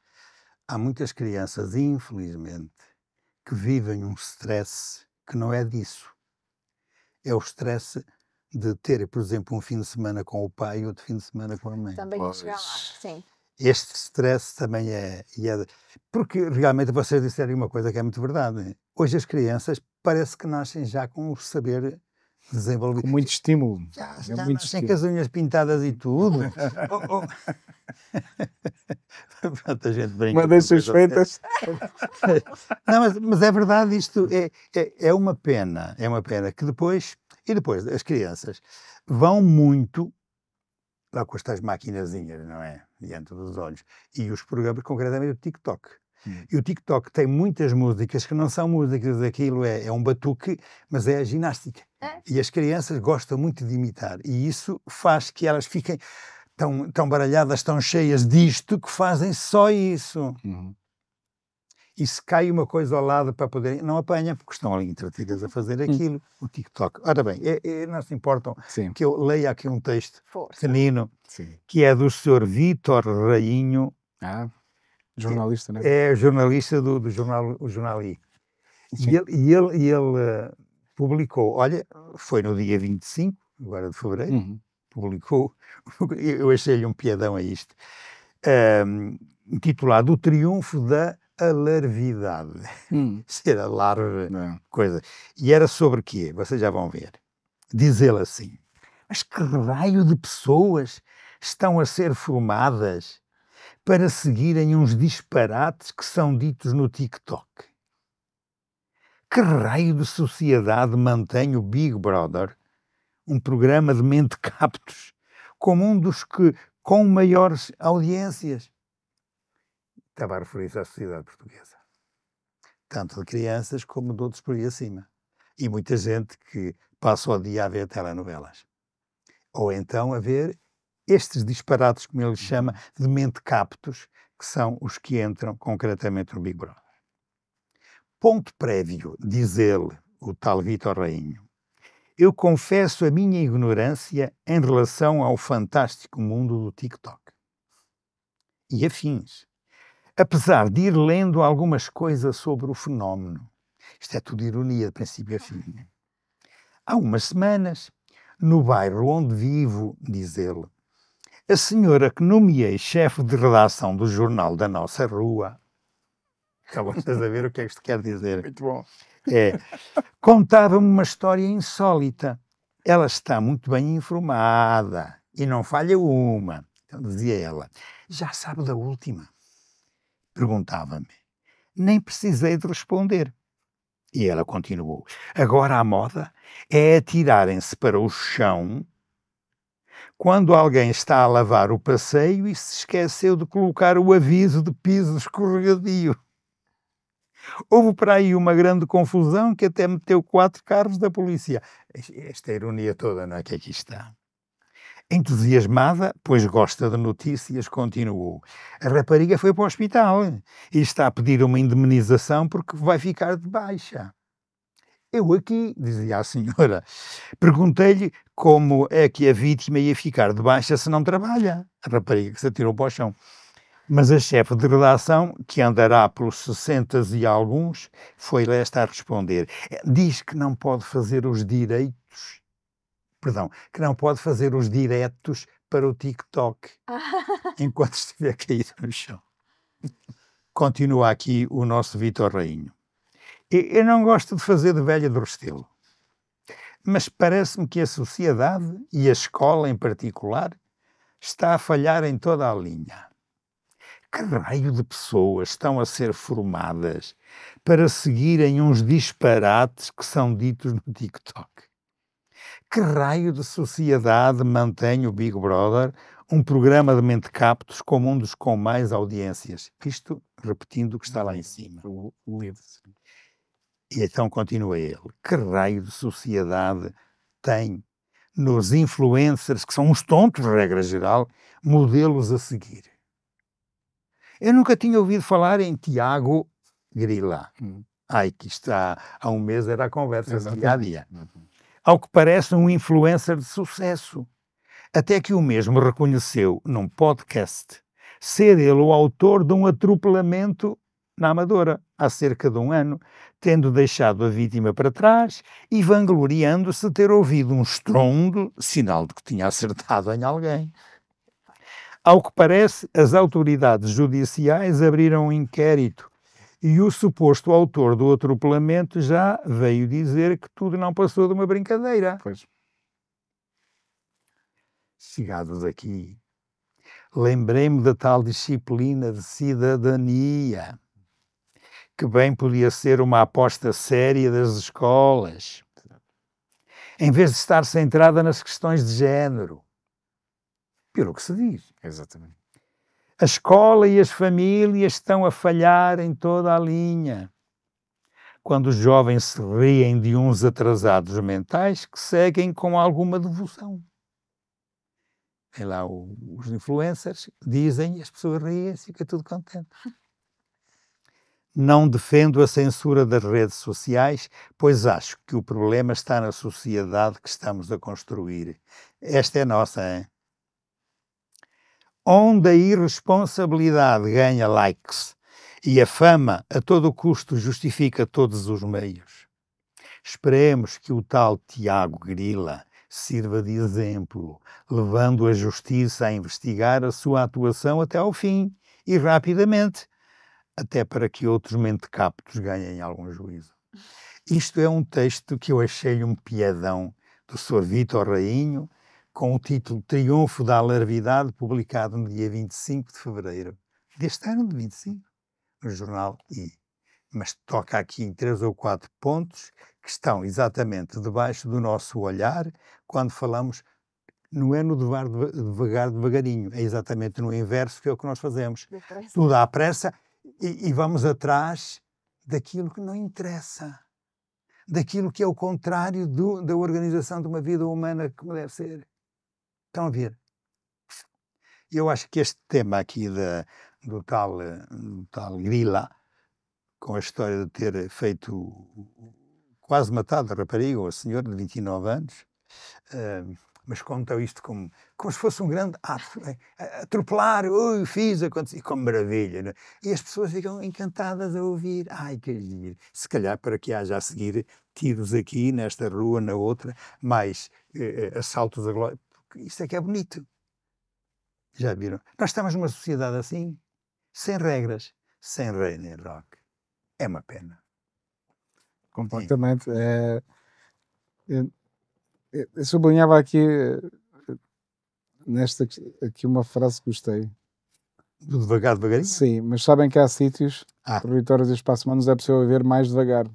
[SPEAKER 2] Há muitas crianças, infelizmente, que vivem um stress que não é disso. É o stress de ter, por exemplo, um fim de semana com o pai e outro fim de semana com a mãe.
[SPEAKER 3] Também vou chegar lá,
[SPEAKER 1] Pois.
[SPEAKER 3] sim.
[SPEAKER 2] Este stress também porque realmente vocês disseram uma coisa que é muito verdade. Hoje as crianças parece que nascem já com o saber desenvolvido.
[SPEAKER 1] Com muito estímulo.
[SPEAKER 2] Já
[SPEAKER 1] É muito
[SPEAKER 2] nascem com as unhas pintadas e tudo. Pronto, a gente brinca.
[SPEAKER 1] Uma das suspeitas.
[SPEAKER 2] Não, mas é verdade, isto é uma pena. É uma pena que depois as crianças vão muito lá com as tais maquinazinhas, não é? Diante dos olhos. E os programas, concretamente o TikTok. E o TikTok tem muitas músicas que não são músicas, aquilo é um batuque, mas é a ginástica. E as crianças gostam muito de imitar. E isso faz que elas fiquem tão baralhadas, tão cheias disto, que fazem só isso.
[SPEAKER 1] Uhum.
[SPEAKER 2] E se cai uma coisa ao lado para poderem... Não apanham, porque estão ali entretidas a fazer aquilo. O TikTok. Ora bem, não se importam
[SPEAKER 1] Sim,
[SPEAKER 2] que eu leia aqui um texto
[SPEAKER 3] Força.
[SPEAKER 2] pequenino,
[SPEAKER 1] sim.
[SPEAKER 2] que é do Sr. Vítor Rainho,
[SPEAKER 1] Jornalista, não é?
[SPEAKER 2] é jornalista do jornal O Jornal I.
[SPEAKER 1] Sim.
[SPEAKER 2] E ele publicou, olha, foi no dia 25, agora de fevereiro,
[SPEAKER 1] Uhum.
[SPEAKER 2] publicou, eu achei-lhe um piadão a isto, intitulado O Triunfo da Alarvidade. Ser alarve,
[SPEAKER 1] Não.
[SPEAKER 2] coisa. E era sobre quê? Vocês já vão ver. Diz ele assim, mas que raio de pessoas estão a ser formadas para seguirem uns disparates que são ditos no TikTok? Que raio de sociedade mantém o Big Brother, um programa de mentecaptos, como um dos que com maiores audiências? Estava a referir-se à sociedade portuguesa. Tanto de crianças como de outros por aí acima. E muita gente que passa o dia a ver telenovelas. Ou então a ver estes disparates, como ele chama, de mentecaptos, que são os que entram concretamente no Big Brother. Ponto prévio, diz ele, o tal Vítor Rainho. Eu confesso a minha ignorância em relação ao fantástico mundo do TikTok. E afins. Apesar de ir lendo algumas coisas sobre o fenómeno. Isto é tudo ironia, de princípio a fim. Há umas semanas, no bairro onde vivo, diz ele, a senhora que nomeei chefe de redação do jornal da nossa rua, já vocês a ver o que é que isto quer dizer.
[SPEAKER 1] Muito bom.
[SPEAKER 2] Contava-me uma história insólita. Ela está muito bem informada e não falha uma. Então dizia ela, já sabe da última? Perguntava-me. Nem precisei de responder. E ela continuou, agora a moda é atirarem-se para o chão quando alguém está a lavar o passeio e se esqueceu de colocar o aviso de piso escorregadio. Houve para aí uma grande confusão que até meteu 4 carros da polícia. Esta ironia toda, não é, que aqui está. Entusiasmada, pois gosta de notícias, continuou. A rapariga foi para o hospital e está a pedir uma indemnização porque vai ficar de baixa. Eu aqui, dizia a senhora, perguntei-lhe como é que a vítima ia ficar de baixa se não trabalha. A rapariga que se atirou para o chão. Mas a chefe de redação, que andará pelos 60 e alguns, foi esta a responder. Diz que não pode fazer os direitos, que não pode fazer os diretos para o TikTok, enquanto estiver caído no chão. Continua aqui o nosso Vítor Rainho. Eu não gosto de fazer de velha do Restelo, mas parece-me que a sociedade, e a escola em particular, está a falhar em toda a linha. Que raio de pessoas estão a ser formadas para seguirem uns disparates que são ditos no TikTok? Que raio de sociedade mantém o Big Brother, um programa de mentecaptos como um dos com mais audiências? Isto repetindo o que está lá em cima.
[SPEAKER 1] O líder.
[SPEAKER 2] E então continua ele. Que raio de sociedade tem nos influencers, que são uns tontos, regra geral, modelos a seguir? Eu nunca tinha ouvido falar em Tiago Grila. Ai, que isto há um mês era a conversa do dia a dia. Ao que parece, um influencer de sucesso. Até que o mesmo reconheceu, num podcast, ser ele o autor de um atropelamento na Amadora, há cerca de um ano, tendo deixado a vítima para trás e vangloriando-se de ter ouvido um estrondo, sinal de que tinha acertado em alguém. Ao que parece, as autoridades judiciais abriram um inquérito e o suposto autor do atropelamento já veio dizer que tudo não passou de uma brincadeira.
[SPEAKER 1] Pois.
[SPEAKER 2] Chegados aqui, lembrei-me da tal disciplina de cidadania, que bem podia ser uma aposta séria das escolas, em vez de estar centrada nas questões de género. Pelo que se diz.
[SPEAKER 1] Exatamente.
[SPEAKER 2] A escola e as famílias estão a falhar em toda a linha. Quando os jovens se riem de uns atrasados mentais que seguem com alguma devoção. Vem lá os influencers, dizem, e as pessoas riem, fica tudo contente. Não defendo a censura das redes sociais, pois acho que o problema está na sociedade que estamos a construir. Esta é nossa, hein? Onde a irresponsabilidade ganha likes e a fama a todo custo justifica todos os meios. Esperemos que o tal Tiago Grila sirva de exemplo, levando a justiça a investigar a sua atuação até ao fim e rapidamente, até para que outros mentecaptos ganhem algum juízo. Isto é um texto que eu achei um piadão do Sr. Vítor Rainho, com o título Triunfo da Alarvidade, publicado no dia 25 de fevereiro deste ano, de 25, no jornal I. Mas toca aqui em 3 ou 4 pontos que estão exatamente debaixo do nosso olhar quando falamos, não é no devagar, devagarinho, é exatamente no inverso, que é o que nós fazemos. Tudo à pressa e vamos atrás daquilo que não interessa, daquilo que é o contrário da organização de uma vida humana como deve ser. Estão a ver? Eu acho que este tema aqui do tal Grila, com a história de ter quase matado a rapariga, ou a senhora de 29 anos, mas contam isto como se fosse um grande ato, atropelar, fiz, aconteceu, como maravilha, né? E as pessoas ficam encantadas a ouvir, ai que giro, se calhar para que haja a seguir tiros aqui, nesta rua, na outra, mais assaltos a glória, porque isto é que é bonito. Já viram? Nós estamos numa sociedade assim, sem regras, sem rei nem rock. É uma pena.
[SPEAKER 1] Completamente. Eu sublinhava aqui aqui uma frase que gostei.
[SPEAKER 2] Do devagar, devagarinho?
[SPEAKER 1] Sim, mas sabem que há sítios, territórios e espaços humanos, é possível viver mais devagar,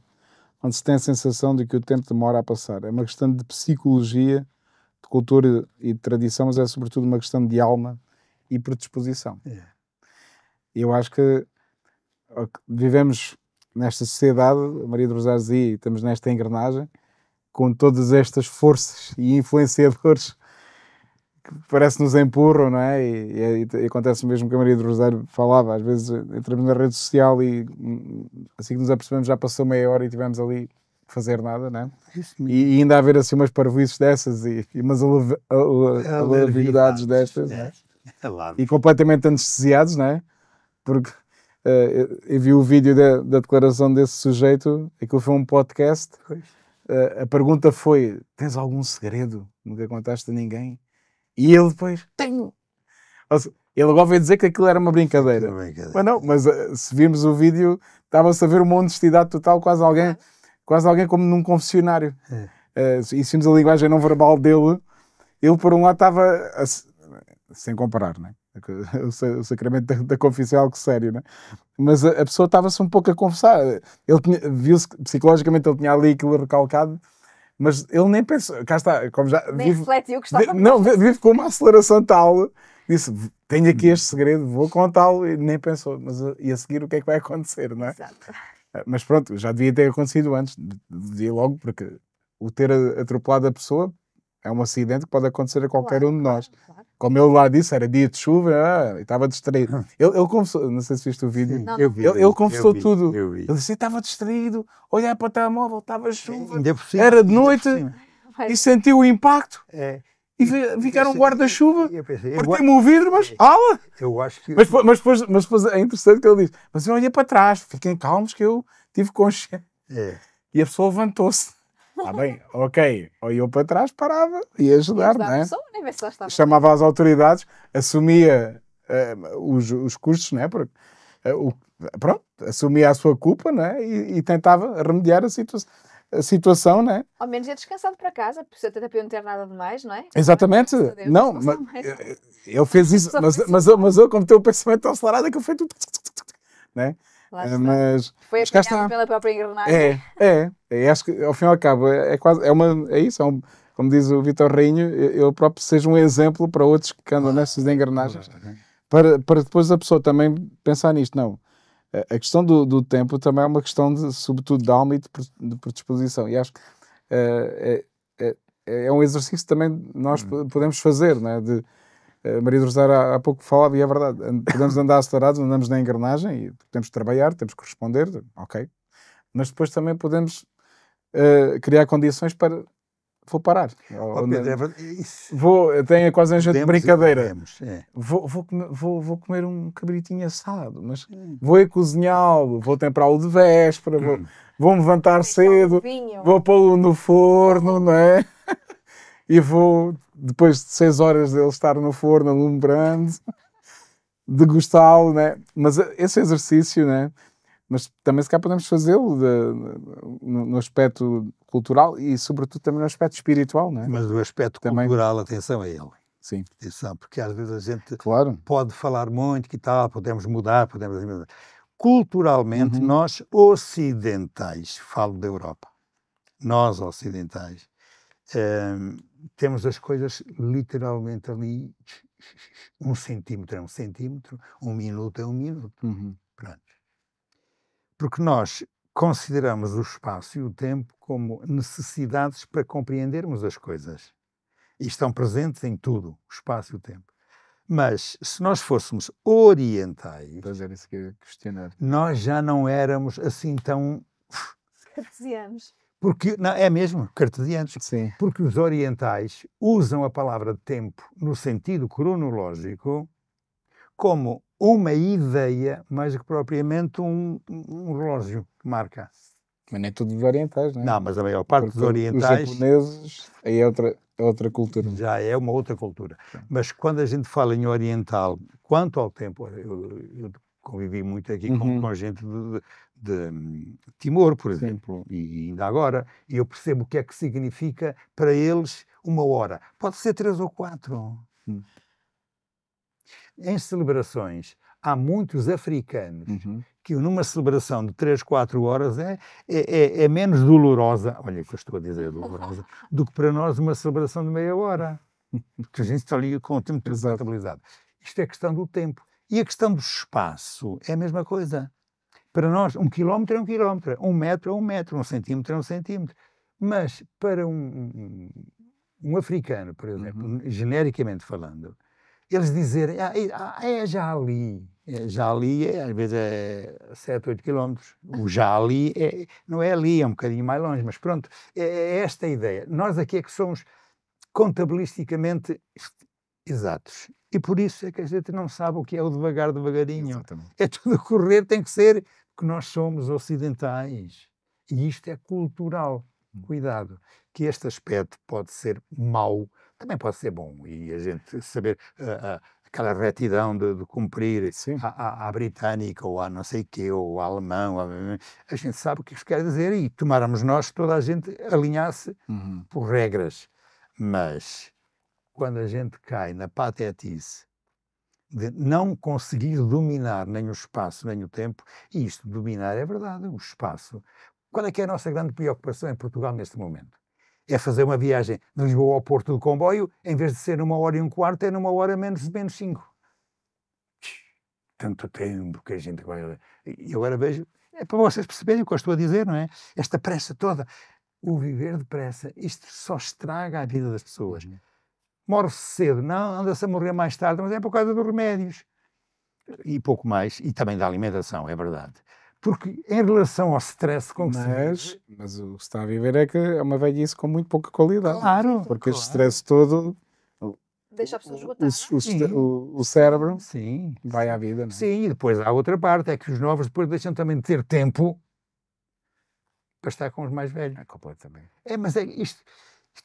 [SPEAKER 1] onde se tem a sensação de que o tempo demora a passar. É uma questão de psicologia, de cultura e de tradição, mas é sobretudo uma questão de alma e predisposição. Eu acho que vivemos nesta sociedade, a Maria do Rosário dizia, estamos nesta engrenagem, com todas estas forças e influenciadores que parece que nos empurram, não é? E acontece mesmo que a Maria do Rosário falava, às vezes entramos na rede social e assim que nos apercebemos já passou meia hora e tivemos ali a fazer nada, não é? E ainda a haver assim umas parvoíces dessas e umas alarvidades destas, não é? E completamente anestesiados, não é? Porque eu vi o vídeo da declaração desse sujeito, aquilo foi um podcast. A pergunta foi: tens algum segredo? Nunca contaste a ninguém? E ele depois: tenho. Ele agora veio dizer que aquilo era uma brincadeira. Mas não, mas se vimos o vídeo, estava-se a ver uma honestidade total, quase alguém como num confessionário. E se vimos a linguagem não verbal dele, ele por um lado estava, sem comparar, não é? O sacramento da confissão é algo sério, não é? Mas a pessoa estava-se um pouco a confessar. Viu-se que psicologicamente ele tinha ali aquilo recalcado, mas ele nem pensou. Cá está, como já
[SPEAKER 3] nem refletiu que estava.
[SPEAKER 1] Não, vive com uma aceleração tal. Disse: tenho aqui este segredo, vou contá-lo. E nem pensou, mas e a seguir o que é que vai acontecer, não é?
[SPEAKER 3] Exato.
[SPEAKER 1] Mas pronto, já devia ter acontecido antes, devia logo, porque o ter atropelado a pessoa é um acidente que pode acontecer a qualquer um de nós.
[SPEAKER 3] Claro.
[SPEAKER 1] Como ele lá disse, era dia de chuva, e estava distraído. Ele confessou, não sei se viste o vídeo,
[SPEAKER 2] Sim,
[SPEAKER 3] Não,
[SPEAKER 2] eu
[SPEAKER 3] não.
[SPEAKER 2] vi,
[SPEAKER 1] ele confessou tudo.
[SPEAKER 2] Eu vi.
[SPEAKER 1] Ele disse, estava distraído, olhar para o telemóvel, estava chuva,
[SPEAKER 2] Ainda por cima,
[SPEAKER 1] era de
[SPEAKER 2] ainda por
[SPEAKER 1] noite
[SPEAKER 2] cima.
[SPEAKER 1] e sentiu o impacto.
[SPEAKER 2] É.
[SPEAKER 1] E ficaram um guarda-chuva,
[SPEAKER 2] Eu pensei,
[SPEAKER 1] partiu-me o vidro, mas
[SPEAKER 2] eu acho que...
[SPEAKER 1] Mas depois é interessante que ele diz, mas eu olhei para trás, fiquem calmos que eu tive consciência.
[SPEAKER 2] É.
[SPEAKER 1] E a pessoa levantou-se. Está bem, ok. Ou eu para trás parava e ajudar, não
[SPEAKER 3] a
[SPEAKER 1] é?
[SPEAKER 3] pessoa, nem vê se ela estava.
[SPEAKER 1] Chamava às autoridades, assumia os custos, não é? Porque, pronto, assumia a sua culpa, não é? E tentava remediar a situação, não é?
[SPEAKER 3] Ao menos ia descansado para casa, porque até para não ter nada de mais, não é?
[SPEAKER 1] Exatamente.
[SPEAKER 3] Graças a Deus,
[SPEAKER 1] Não,
[SPEAKER 3] não
[SPEAKER 1] mas
[SPEAKER 3] são mais.
[SPEAKER 1] ele fez isso,
[SPEAKER 3] Só
[SPEAKER 1] mas
[SPEAKER 3] foi
[SPEAKER 1] eu, como tenho o pensamento tão acelerado, é que eu fui tudo, né?
[SPEAKER 3] Lá está.
[SPEAKER 1] Mas
[SPEAKER 3] Foi
[SPEAKER 1] cá
[SPEAKER 3] apanhado
[SPEAKER 1] está.
[SPEAKER 3] pela própria engrenagem.
[SPEAKER 1] Acho que ao fim e ao cabo é quase, é isso, como diz o Vítor Rainho, ele próprio seja um exemplo para outros que andam nessas engrenagens, para depois a pessoa também pensar nisto. Não, a questão do tempo também é uma questão sobretudo de alma e de predisposição, e acho que é um exercício também que nós podemos fazer, não é? A Maria do Rosário há pouco falava, e é verdade, podemos andar acelerados, andamos na engrenagem e temos que trabalhar, temos que responder, ok, mas depois também podemos criar condições para vou parar. Tenho quase um jeito de brincadeira. Vou comer um cabritinho assado, mas vou cozinhá-lo, vou temperá-lo de véspera, vou-me levantar cedo, vou pô-lo no forno, não é? E vou, depois de 6 horas dele estar no forno, alumbrando, degustá-lo, né? Mas esse exercício, né? Mas também se calhar podemos fazê-lo no aspecto cultural e sobretudo também no aspecto espiritual, né?
[SPEAKER 2] Mas do aspecto
[SPEAKER 1] também,
[SPEAKER 2] cultural, atenção a ele.
[SPEAKER 1] Sim.
[SPEAKER 2] Atenção, porque às vezes a gente
[SPEAKER 1] pode
[SPEAKER 2] falar muito que tal, podemos mudar. Culturalmente, nós ocidentais, falo da Europa, nós ocidentais, temos as coisas literalmente ali, 1 centímetro é 1 centímetro, 1 minuto é 1 minuto. Pronto. Porque nós consideramos o espaço e o tempo como necessidades para compreendermos as coisas. E estão presentes em tudo, o espaço e o tempo. Mas, se nós fôssemos orientais, nós já não éramos assim tão...
[SPEAKER 3] cartesianos.
[SPEAKER 2] Porque, não, é mesmo, cartesianos.
[SPEAKER 1] Sim.
[SPEAKER 2] Porque os orientais usam a palavra tempo no sentido cronológico como uma ideia, mais que propriamente um relógio que marca.
[SPEAKER 1] Mas nem todos os orientais, não é?
[SPEAKER 2] Não, mas a maior parte dos orientais...
[SPEAKER 1] Os japoneses, aí é outra cultura.
[SPEAKER 2] Já é uma outra cultura. Mas quando a gente fala em oriental, quanto ao tempo, eu convivi muito aqui com gente de Timor, por exemplo, e ainda agora, e eu percebo o que é que significa para eles 1 hora. Pode ser 3 ou 4. Em celebrações, há muitos africanos que numa celebração de 3, 4 horas é menos dolorosa, olha o que eu estou a dizer, dolorosa, do que para nós uma celebração de meia hora. Porque a gente está ali com o tempo estabilizado. Isto é questão do tempo. E a questão do espaço é a mesma coisa. Para nós, 1 quilómetro é 1 quilómetro, 1 metro é 1 metro, 1 centímetro é 1 centímetro. Mas para um africano, por exemplo, genericamente falando, eles dizerem, é já ali. Já ali, às vezes é 7, 8 quilómetros. O já ali não é ali, é um bocadinho mais longe, mas pronto, é esta a ideia. Nós aqui é que somos contabilisticamente exatos. E por isso é que a gente não sabe o que é o devagar, devagarinho.
[SPEAKER 1] Exatamente.
[SPEAKER 2] É tudo a correr, tem que ser, porque nós somos ocidentais. E isto é cultural. Cuidado, que este aspecto pode ser mau, também pode ser bom. E a gente saber aquela retidão de cumprir à britânica, ou à não sei quê, ou à alemão, a gente sabe o que isso quer dizer e tomáramos nós, toda a gente alinhasse por regras. Mas quando a gente cai na patetice de não conseguir dominar nem o espaço nem o tempo, e isto dominar é verdade, o espaço. Qual é que é a nossa grande preocupação em Portugal neste momento? É fazer uma viagem de Lisboa ao Porto do comboio, em vez de ser 1 hora e 1/4, é 1 hora menos 5. Tanto tempo que a gente vai... E agora vejo... é para vocês perceberem o que eu estou a dizer, não é? Esta pressa toda, o viver depressa, isto só estraga a vida das pessoas. Morre-se cedo, não, anda-se a morrer mais tarde, mas é por causa dos remédios. E pouco mais, e também da alimentação, é verdade. Porque em relação ao stress com que se vive,
[SPEAKER 1] Mas o que se está a viver é que é uma velhice com muito pouca qualidade.
[SPEAKER 2] claro,
[SPEAKER 1] Porque esse
[SPEAKER 2] claro.
[SPEAKER 1] stress todo,
[SPEAKER 3] Deixa a pessoa esgotada.
[SPEAKER 2] Sim.
[SPEAKER 1] o cérebro
[SPEAKER 2] Sim,
[SPEAKER 1] vai à vida, não é?
[SPEAKER 2] sim, e depois há outra parte, é que os novos depois deixam também de ter tempo para estar com os mais velhos.
[SPEAKER 1] É completamente.
[SPEAKER 2] Mas isto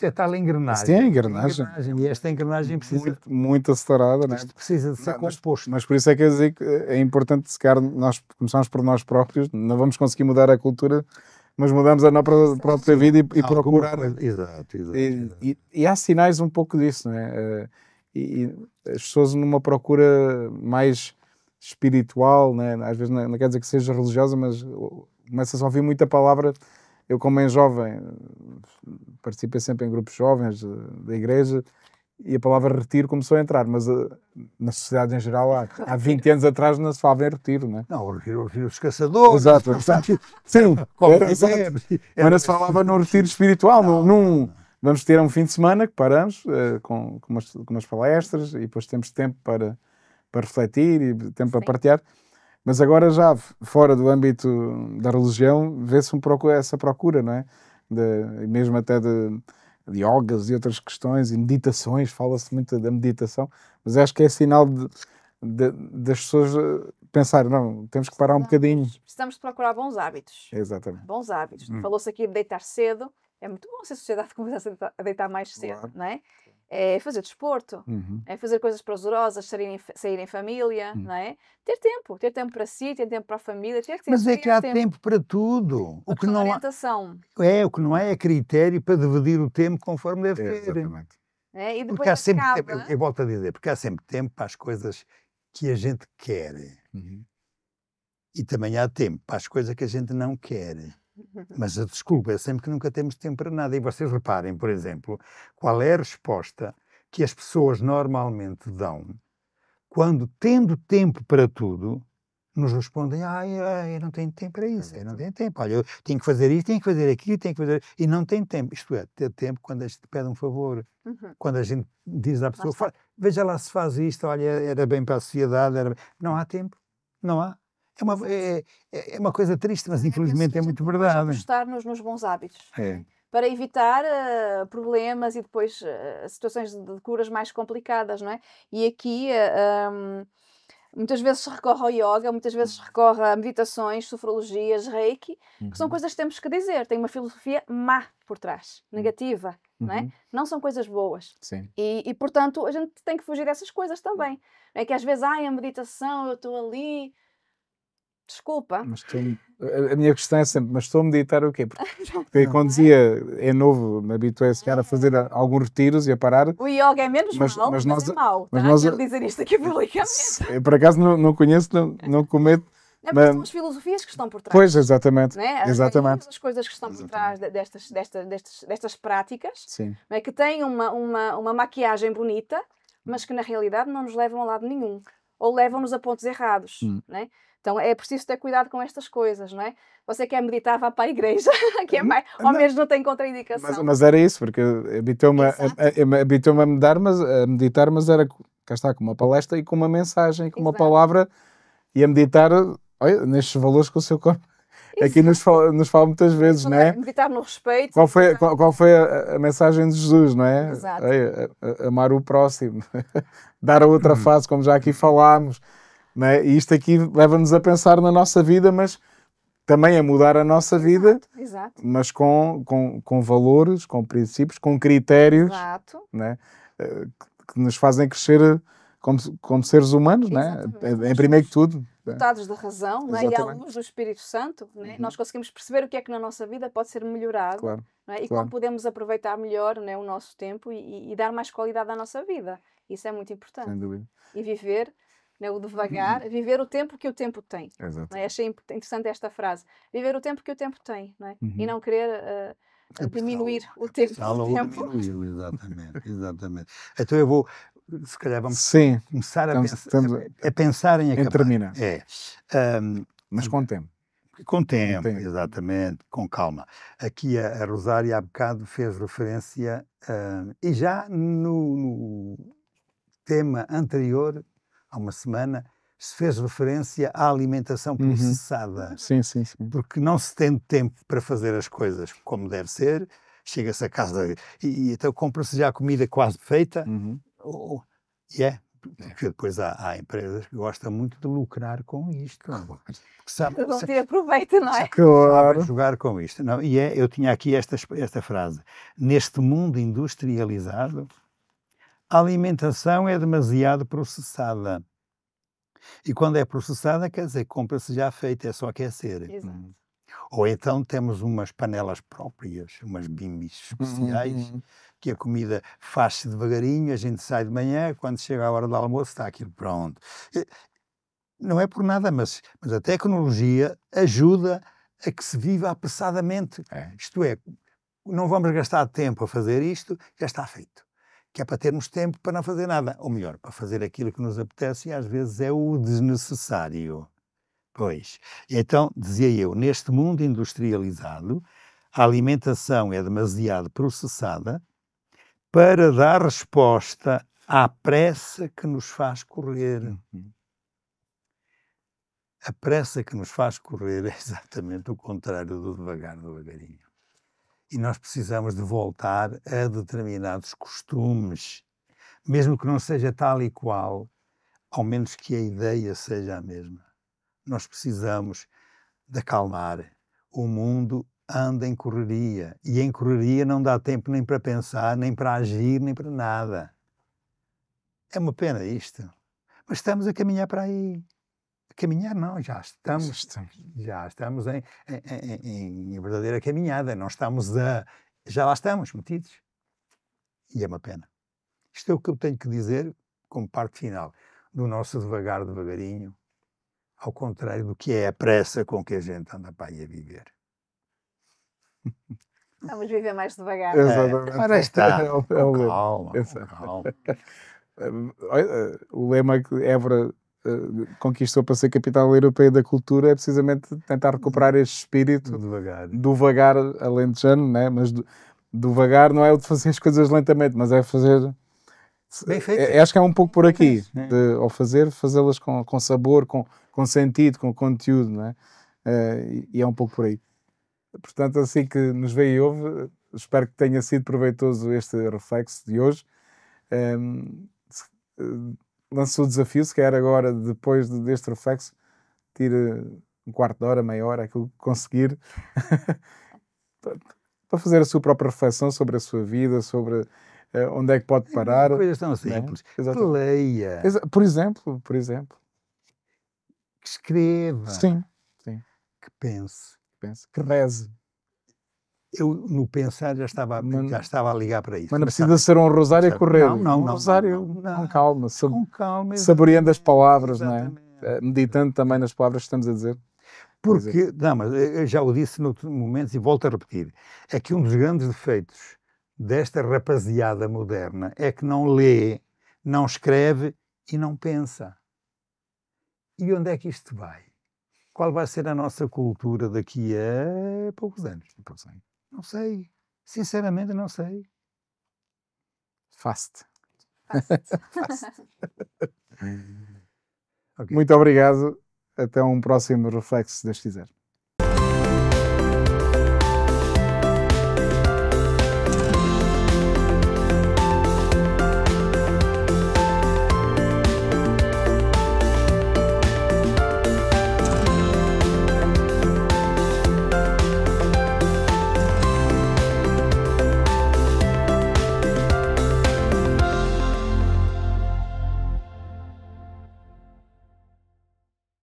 [SPEAKER 2] é tal engrenagem.
[SPEAKER 1] Isto é a engrenagem.
[SPEAKER 2] E esta engrenagem precisa,
[SPEAKER 1] Muito acelerada, não é?
[SPEAKER 2] isto precisa de ser
[SPEAKER 1] Não,
[SPEAKER 2] composto.
[SPEAKER 1] Mas por isso é que eu digo que é importante, se calhar, nós começamos por nós próprios, não vamos conseguir mudar a cultura, mas mudamos a nossa própria vida e
[SPEAKER 2] Alguma
[SPEAKER 1] procurar.
[SPEAKER 2] coisa- Exato.
[SPEAKER 1] E há sinais um pouco disso, não é? E as pessoas numa procura mais espiritual, né? Às vezes não quer dizer que seja religiosa, mas começa-se a ouvir muita palavra. Eu, como em jovem, participei sempre em grupos jovens da igreja e a palavra retiro começou a entrar, mas na sociedade em geral, há 20 anos atrás, não se falava em retiro, não é?
[SPEAKER 2] Não, o retiro dos caçadores.
[SPEAKER 1] Exato. Sim,
[SPEAKER 2] Como
[SPEAKER 1] exato.
[SPEAKER 2] bebes.
[SPEAKER 1] Mas não se falava num retiro espiritual, vamos ter um fim de semana que paramos com umas palestras e depois temos tempo para refletir e tempo para partilhar. Mas agora já fora do âmbito da religião vê-se essa procura, não é? Mesmo até de yogas e outras questões e meditações, fala-se muito da meditação, mas acho que é sinal das pessoas pensar, não, temos que parar um bocadinho.
[SPEAKER 3] Precisamos de procurar bons hábitos.
[SPEAKER 1] Exatamente.
[SPEAKER 3] Bons hábitos. Falou-se aqui de deitar cedo. É muito bom se a sociedade começasse a deitar mais cedo,
[SPEAKER 1] Claro.
[SPEAKER 3] não é? É fazer desporto, é fazer coisas prazerosas, sair em família, não é? Ter tempo para si, ter tempo para a família, ter
[SPEAKER 2] Mas é que há
[SPEAKER 3] tempo.
[SPEAKER 2] tempo para tudo.
[SPEAKER 3] A questão da orientação.
[SPEAKER 2] O que não é critério para dividir o tempo conforme deve ser.
[SPEAKER 1] Exatamente.
[SPEAKER 3] É? E depois
[SPEAKER 2] Porque há sempre
[SPEAKER 3] acaba...
[SPEAKER 2] tempo, eu volto a dizer, porque há sempre tempo para as coisas que a gente quer. E também há tempo para as coisas que a gente não quer. Mas a desculpa é sempre que nunca temos tempo para nada. E vocês reparem, por exemplo, qual é a resposta que as pessoas normalmente dão quando, tendo tempo para tudo, nos respondem: eu não tenho tempo para isso, eu não tenho tempo. Olha, eu tenho que fazer isto, tenho que fazer aquilo, tenho que fazer... E não tem tempo. Isto é, ter tempo quando a gente pede um favor. Quando a gente diz à pessoa: veja lá se faz isto, olha, era bem para a sociedade. Não há tempo. Não há. É uma coisa triste, mas infelizmente é muito verdade.
[SPEAKER 3] Apostar-nos nos bons hábitos.
[SPEAKER 1] É.
[SPEAKER 3] Para evitar problemas e depois situações de curas mais complicadas, não é? E aqui muitas vezes se recorre ao yoga, muitas vezes se recorre a meditações, sofrologias, reiki, que são coisas que temos que dizer. Tem uma filosofia má por trás, negativa, não é? Não são coisas boas.
[SPEAKER 1] Sim.
[SPEAKER 3] E, portanto, a gente tem que fugir dessas coisas também. Não é que às vezes, a meditação, eu estou ali... Desculpa.
[SPEAKER 1] Mas a minha questão é sempre, mas estou a meditar o quê? Porque quando dizia, é novo, me habituei a fazer alguns retiros e a parar.
[SPEAKER 3] O yoga é menos mal, mas é mau. Quero dizer isto aqui publicamente.
[SPEAKER 1] Eu, por acaso, não conheço, não cometo.
[SPEAKER 3] Mas são as filosofias que estão por trás.
[SPEAKER 1] Pois, exatamente.
[SPEAKER 3] Não é?
[SPEAKER 1] Exatamente.
[SPEAKER 3] As coisas que estão por trás destas práticas,
[SPEAKER 1] Sim.
[SPEAKER 3] não é? Que têm uma maquiagem bonita, mas que na realidade não nos levam a lado nenhum. Ou levam-nos a pontos errados. Não é? Então é preciso ter cuidado com estas coisas, não é? Você quer meditar, vá para a igreja, que é mais, ao menos não tem contraindicação.
[SPEAKER 1] Mas era isso, porque habituou-me a meditar, mas era, cá está, com uma palestra e com uma mensagem, com uma palavra, e a meditar, olha, nestes valores que o seu corpo aqui nos fala muitas vezes, não é?
[SPEAKER 3] Meditar no respeito.
[SPEAKER 1] Qual foi a mensagem de Jesus, não é?
[SPEAKER 3] Exato.
[SPEAKER 1] Amar o próximo, dar a outra face, como já aqui falámos. Não é? E isto aqui leva-nos a pensar na nossa vida, mas também a mudar a nossa vida, mas com valores, com princípios, com critérios, não é? Que nos fazem crescer como seres humanos, não é? Em primeiro que tudo.
[SPEAKER 3] Dotados da razão, não é? E à luz do Espírito Santo, não é? Nós conseguimos perceber o que é que na nossa vida pode ser melhorado, não é? E como podemos aproveitar melhor, não é, o nosso tempo e dar mais qualidade à nossa vida. Isso é muito importante.
[SPEAKER 1] Sem dúvida.
[SPEAKER 3] E viver... o devagar, viver o tempo que o tempo tem. Não é? Achei interessante esta frase. Viver o tempo que o tempo tem, não é? E não querer diminuir o tempo.
[SPEAKER 2] Exatamente. Então eu vou, se calhar vamos começar a pensar em acabar.
[SPEAKER 1] terminar.
[SPEAKER 2] É.
[SPEAKER 1] Mas com tempo.
[SPEAKER 2] Com tempo,
[SPEAKER 1] tempo.
[SPEAKER 2] exatamente, com calma. Aqui a Rosária há bocado fez referência, e já no tema anterior, há uma semana, se fez referência à alimentação processada.
[SPEAKER 1] Sim, sim, sim.
[SPEAKER 2] Porque não se tem tempo para fazer as coisas como deve ser, chega-se a casa e então compra-se já a comida quase feita, porque depois há empresas que gostam muito de lucrar com isto. Porque
[SPEAKER 3] Vão ter aproveito, não é?
[SPEAKER 1] Claro.
[SPEAKER 2] sabem jogar com isto. Não, eu tinha aqui esta frase. Neste mundo industrializado, a alimentação é demasiado processada. E quando é processada, quer dizer, compra-se já feita, é só aquecer.
[SPEAKER 3] Exato.
[SPEAKER 2] Ou então temos umas panelas próprias, umas bimbis especiais, que a comida faz-se devagarinho, a gente sai de manhã, quando chega a hora do almoço está aquilo pronto. Não é por nada, mas a tecnologia ajuda a que se viva apressadamente. Isto é, não vamos gastar tempo a fazer isto, já está feito. Que é para termos tempo para não fazer nada. Ou melhor, para fazer aquilo que nos apetece e às vezes é o desnecessário. Pois. Então, dizia eu, neste mundo industrializado, a alimentação é demasiado processada para dar resposta à pressa que nos faz correr. A pressa que nos faz correr é exatamente o contrário do devagar, devagarinho. E nós precisamos de voltar a determinados costumes, mesmo que não seja tal e qual, ao menos que a ideia seja a mesma. Nós precisamos de acalmar. O mundo anda em correria, e em correria não dá tempo nem para pensar, nem para agir, nem para nada. É uma pena isto, mas estamos a caminhar para aí. Caminhar não, já estamos em verdadeira caminhada, não estamos já lá estamos metidos. E é uma pena. Isto é o que eu tenho que dizer como parte final do nosso devagar, devagarinho, ao contrário do que é a pressa com que a gente anda para aí a viver.
[SPEAKER 3] Vamos viver mais devagar.
[SPEAKER 1] Exatamente.
[SPEAKER 2] Ora está,
[SPEAKER 1] É o
[SPEAKER 2] com
[SPEAKER 1] lema.
[SPEAKER 2] calma, com
[SPEAKER 1] Exato.
[SPEAKER 2] calma.
[SPEAKER 1] O lema que Évora conquistou para ser capital europeia da cultura é precisamente tentar recuperar este espírito
[SPEAKER 2] Devagar.
[SPEAKER 1] do vagar alentejano, né? Mas do vagar não é o de fazer as coisas lentamente, mas é fazer...
[SPEAKER 2] Bem feito.
[SPEAKER 1] Acho que é um pouco por aqui,
[SPEAKER 2] É.
[SPEAKER 1] ao fazê-las com sabor, com sentido, com conteúdo, não é? E é um pouco por aí. Portanto, assim que nos vê e ouve, espero que tenha sido proveitoso este reflexo de hoje. Lanço o desafio, se quer agora, depois deste reflexo, tire um quarto de hora, meia hora, aquilo que conseguir, para fazer a sua própria reflexão sobre a sua vida, sobre onde é que pode parar.
[SPEAKER 2] Coisas tão simples. Que leia.
[SPEAKER 1] Por exemplo.
[SPEAKER 2] Que escreva.
[SPEAKER 1] Sim.
[SPEAKER 2] Que pense.
[SPEAKER 1] Que reze.
[SPEAKER 2] Eu, no pensar, já estava a ligar para isso.
[SPEAKER 1] Mas não precisa ser um rosário a correr.
[SPEAKER 2] Não.
[SPEAKER 1] Um rosário com calma.
[SPEAKER 2] Com calma.
[SPEAKER 1] Saboreando as palavras, não é?
[SPEAKER 2] Exatamente.
[SPEAKER 1] Meditando também nas palavras que estamos a dizer.
[SPEAKER 2] Porque, não, mas eu já o disse noutros momentos e volto a repetir, é que um dos grandes defeitos desta rapaziada moderna é que não lê, não escreve e não pensa. E onde é que isto vai? Qual vai ser a nossa cultura daqui a poucos anos? Não sei. Sinceramente, não sei.
[SPEAKER 1] Fast.
[SPEAKER 2] Okay.
[SPEAKER 1] Muito obrigado. Até um próximo reflexo, se Deus quiser.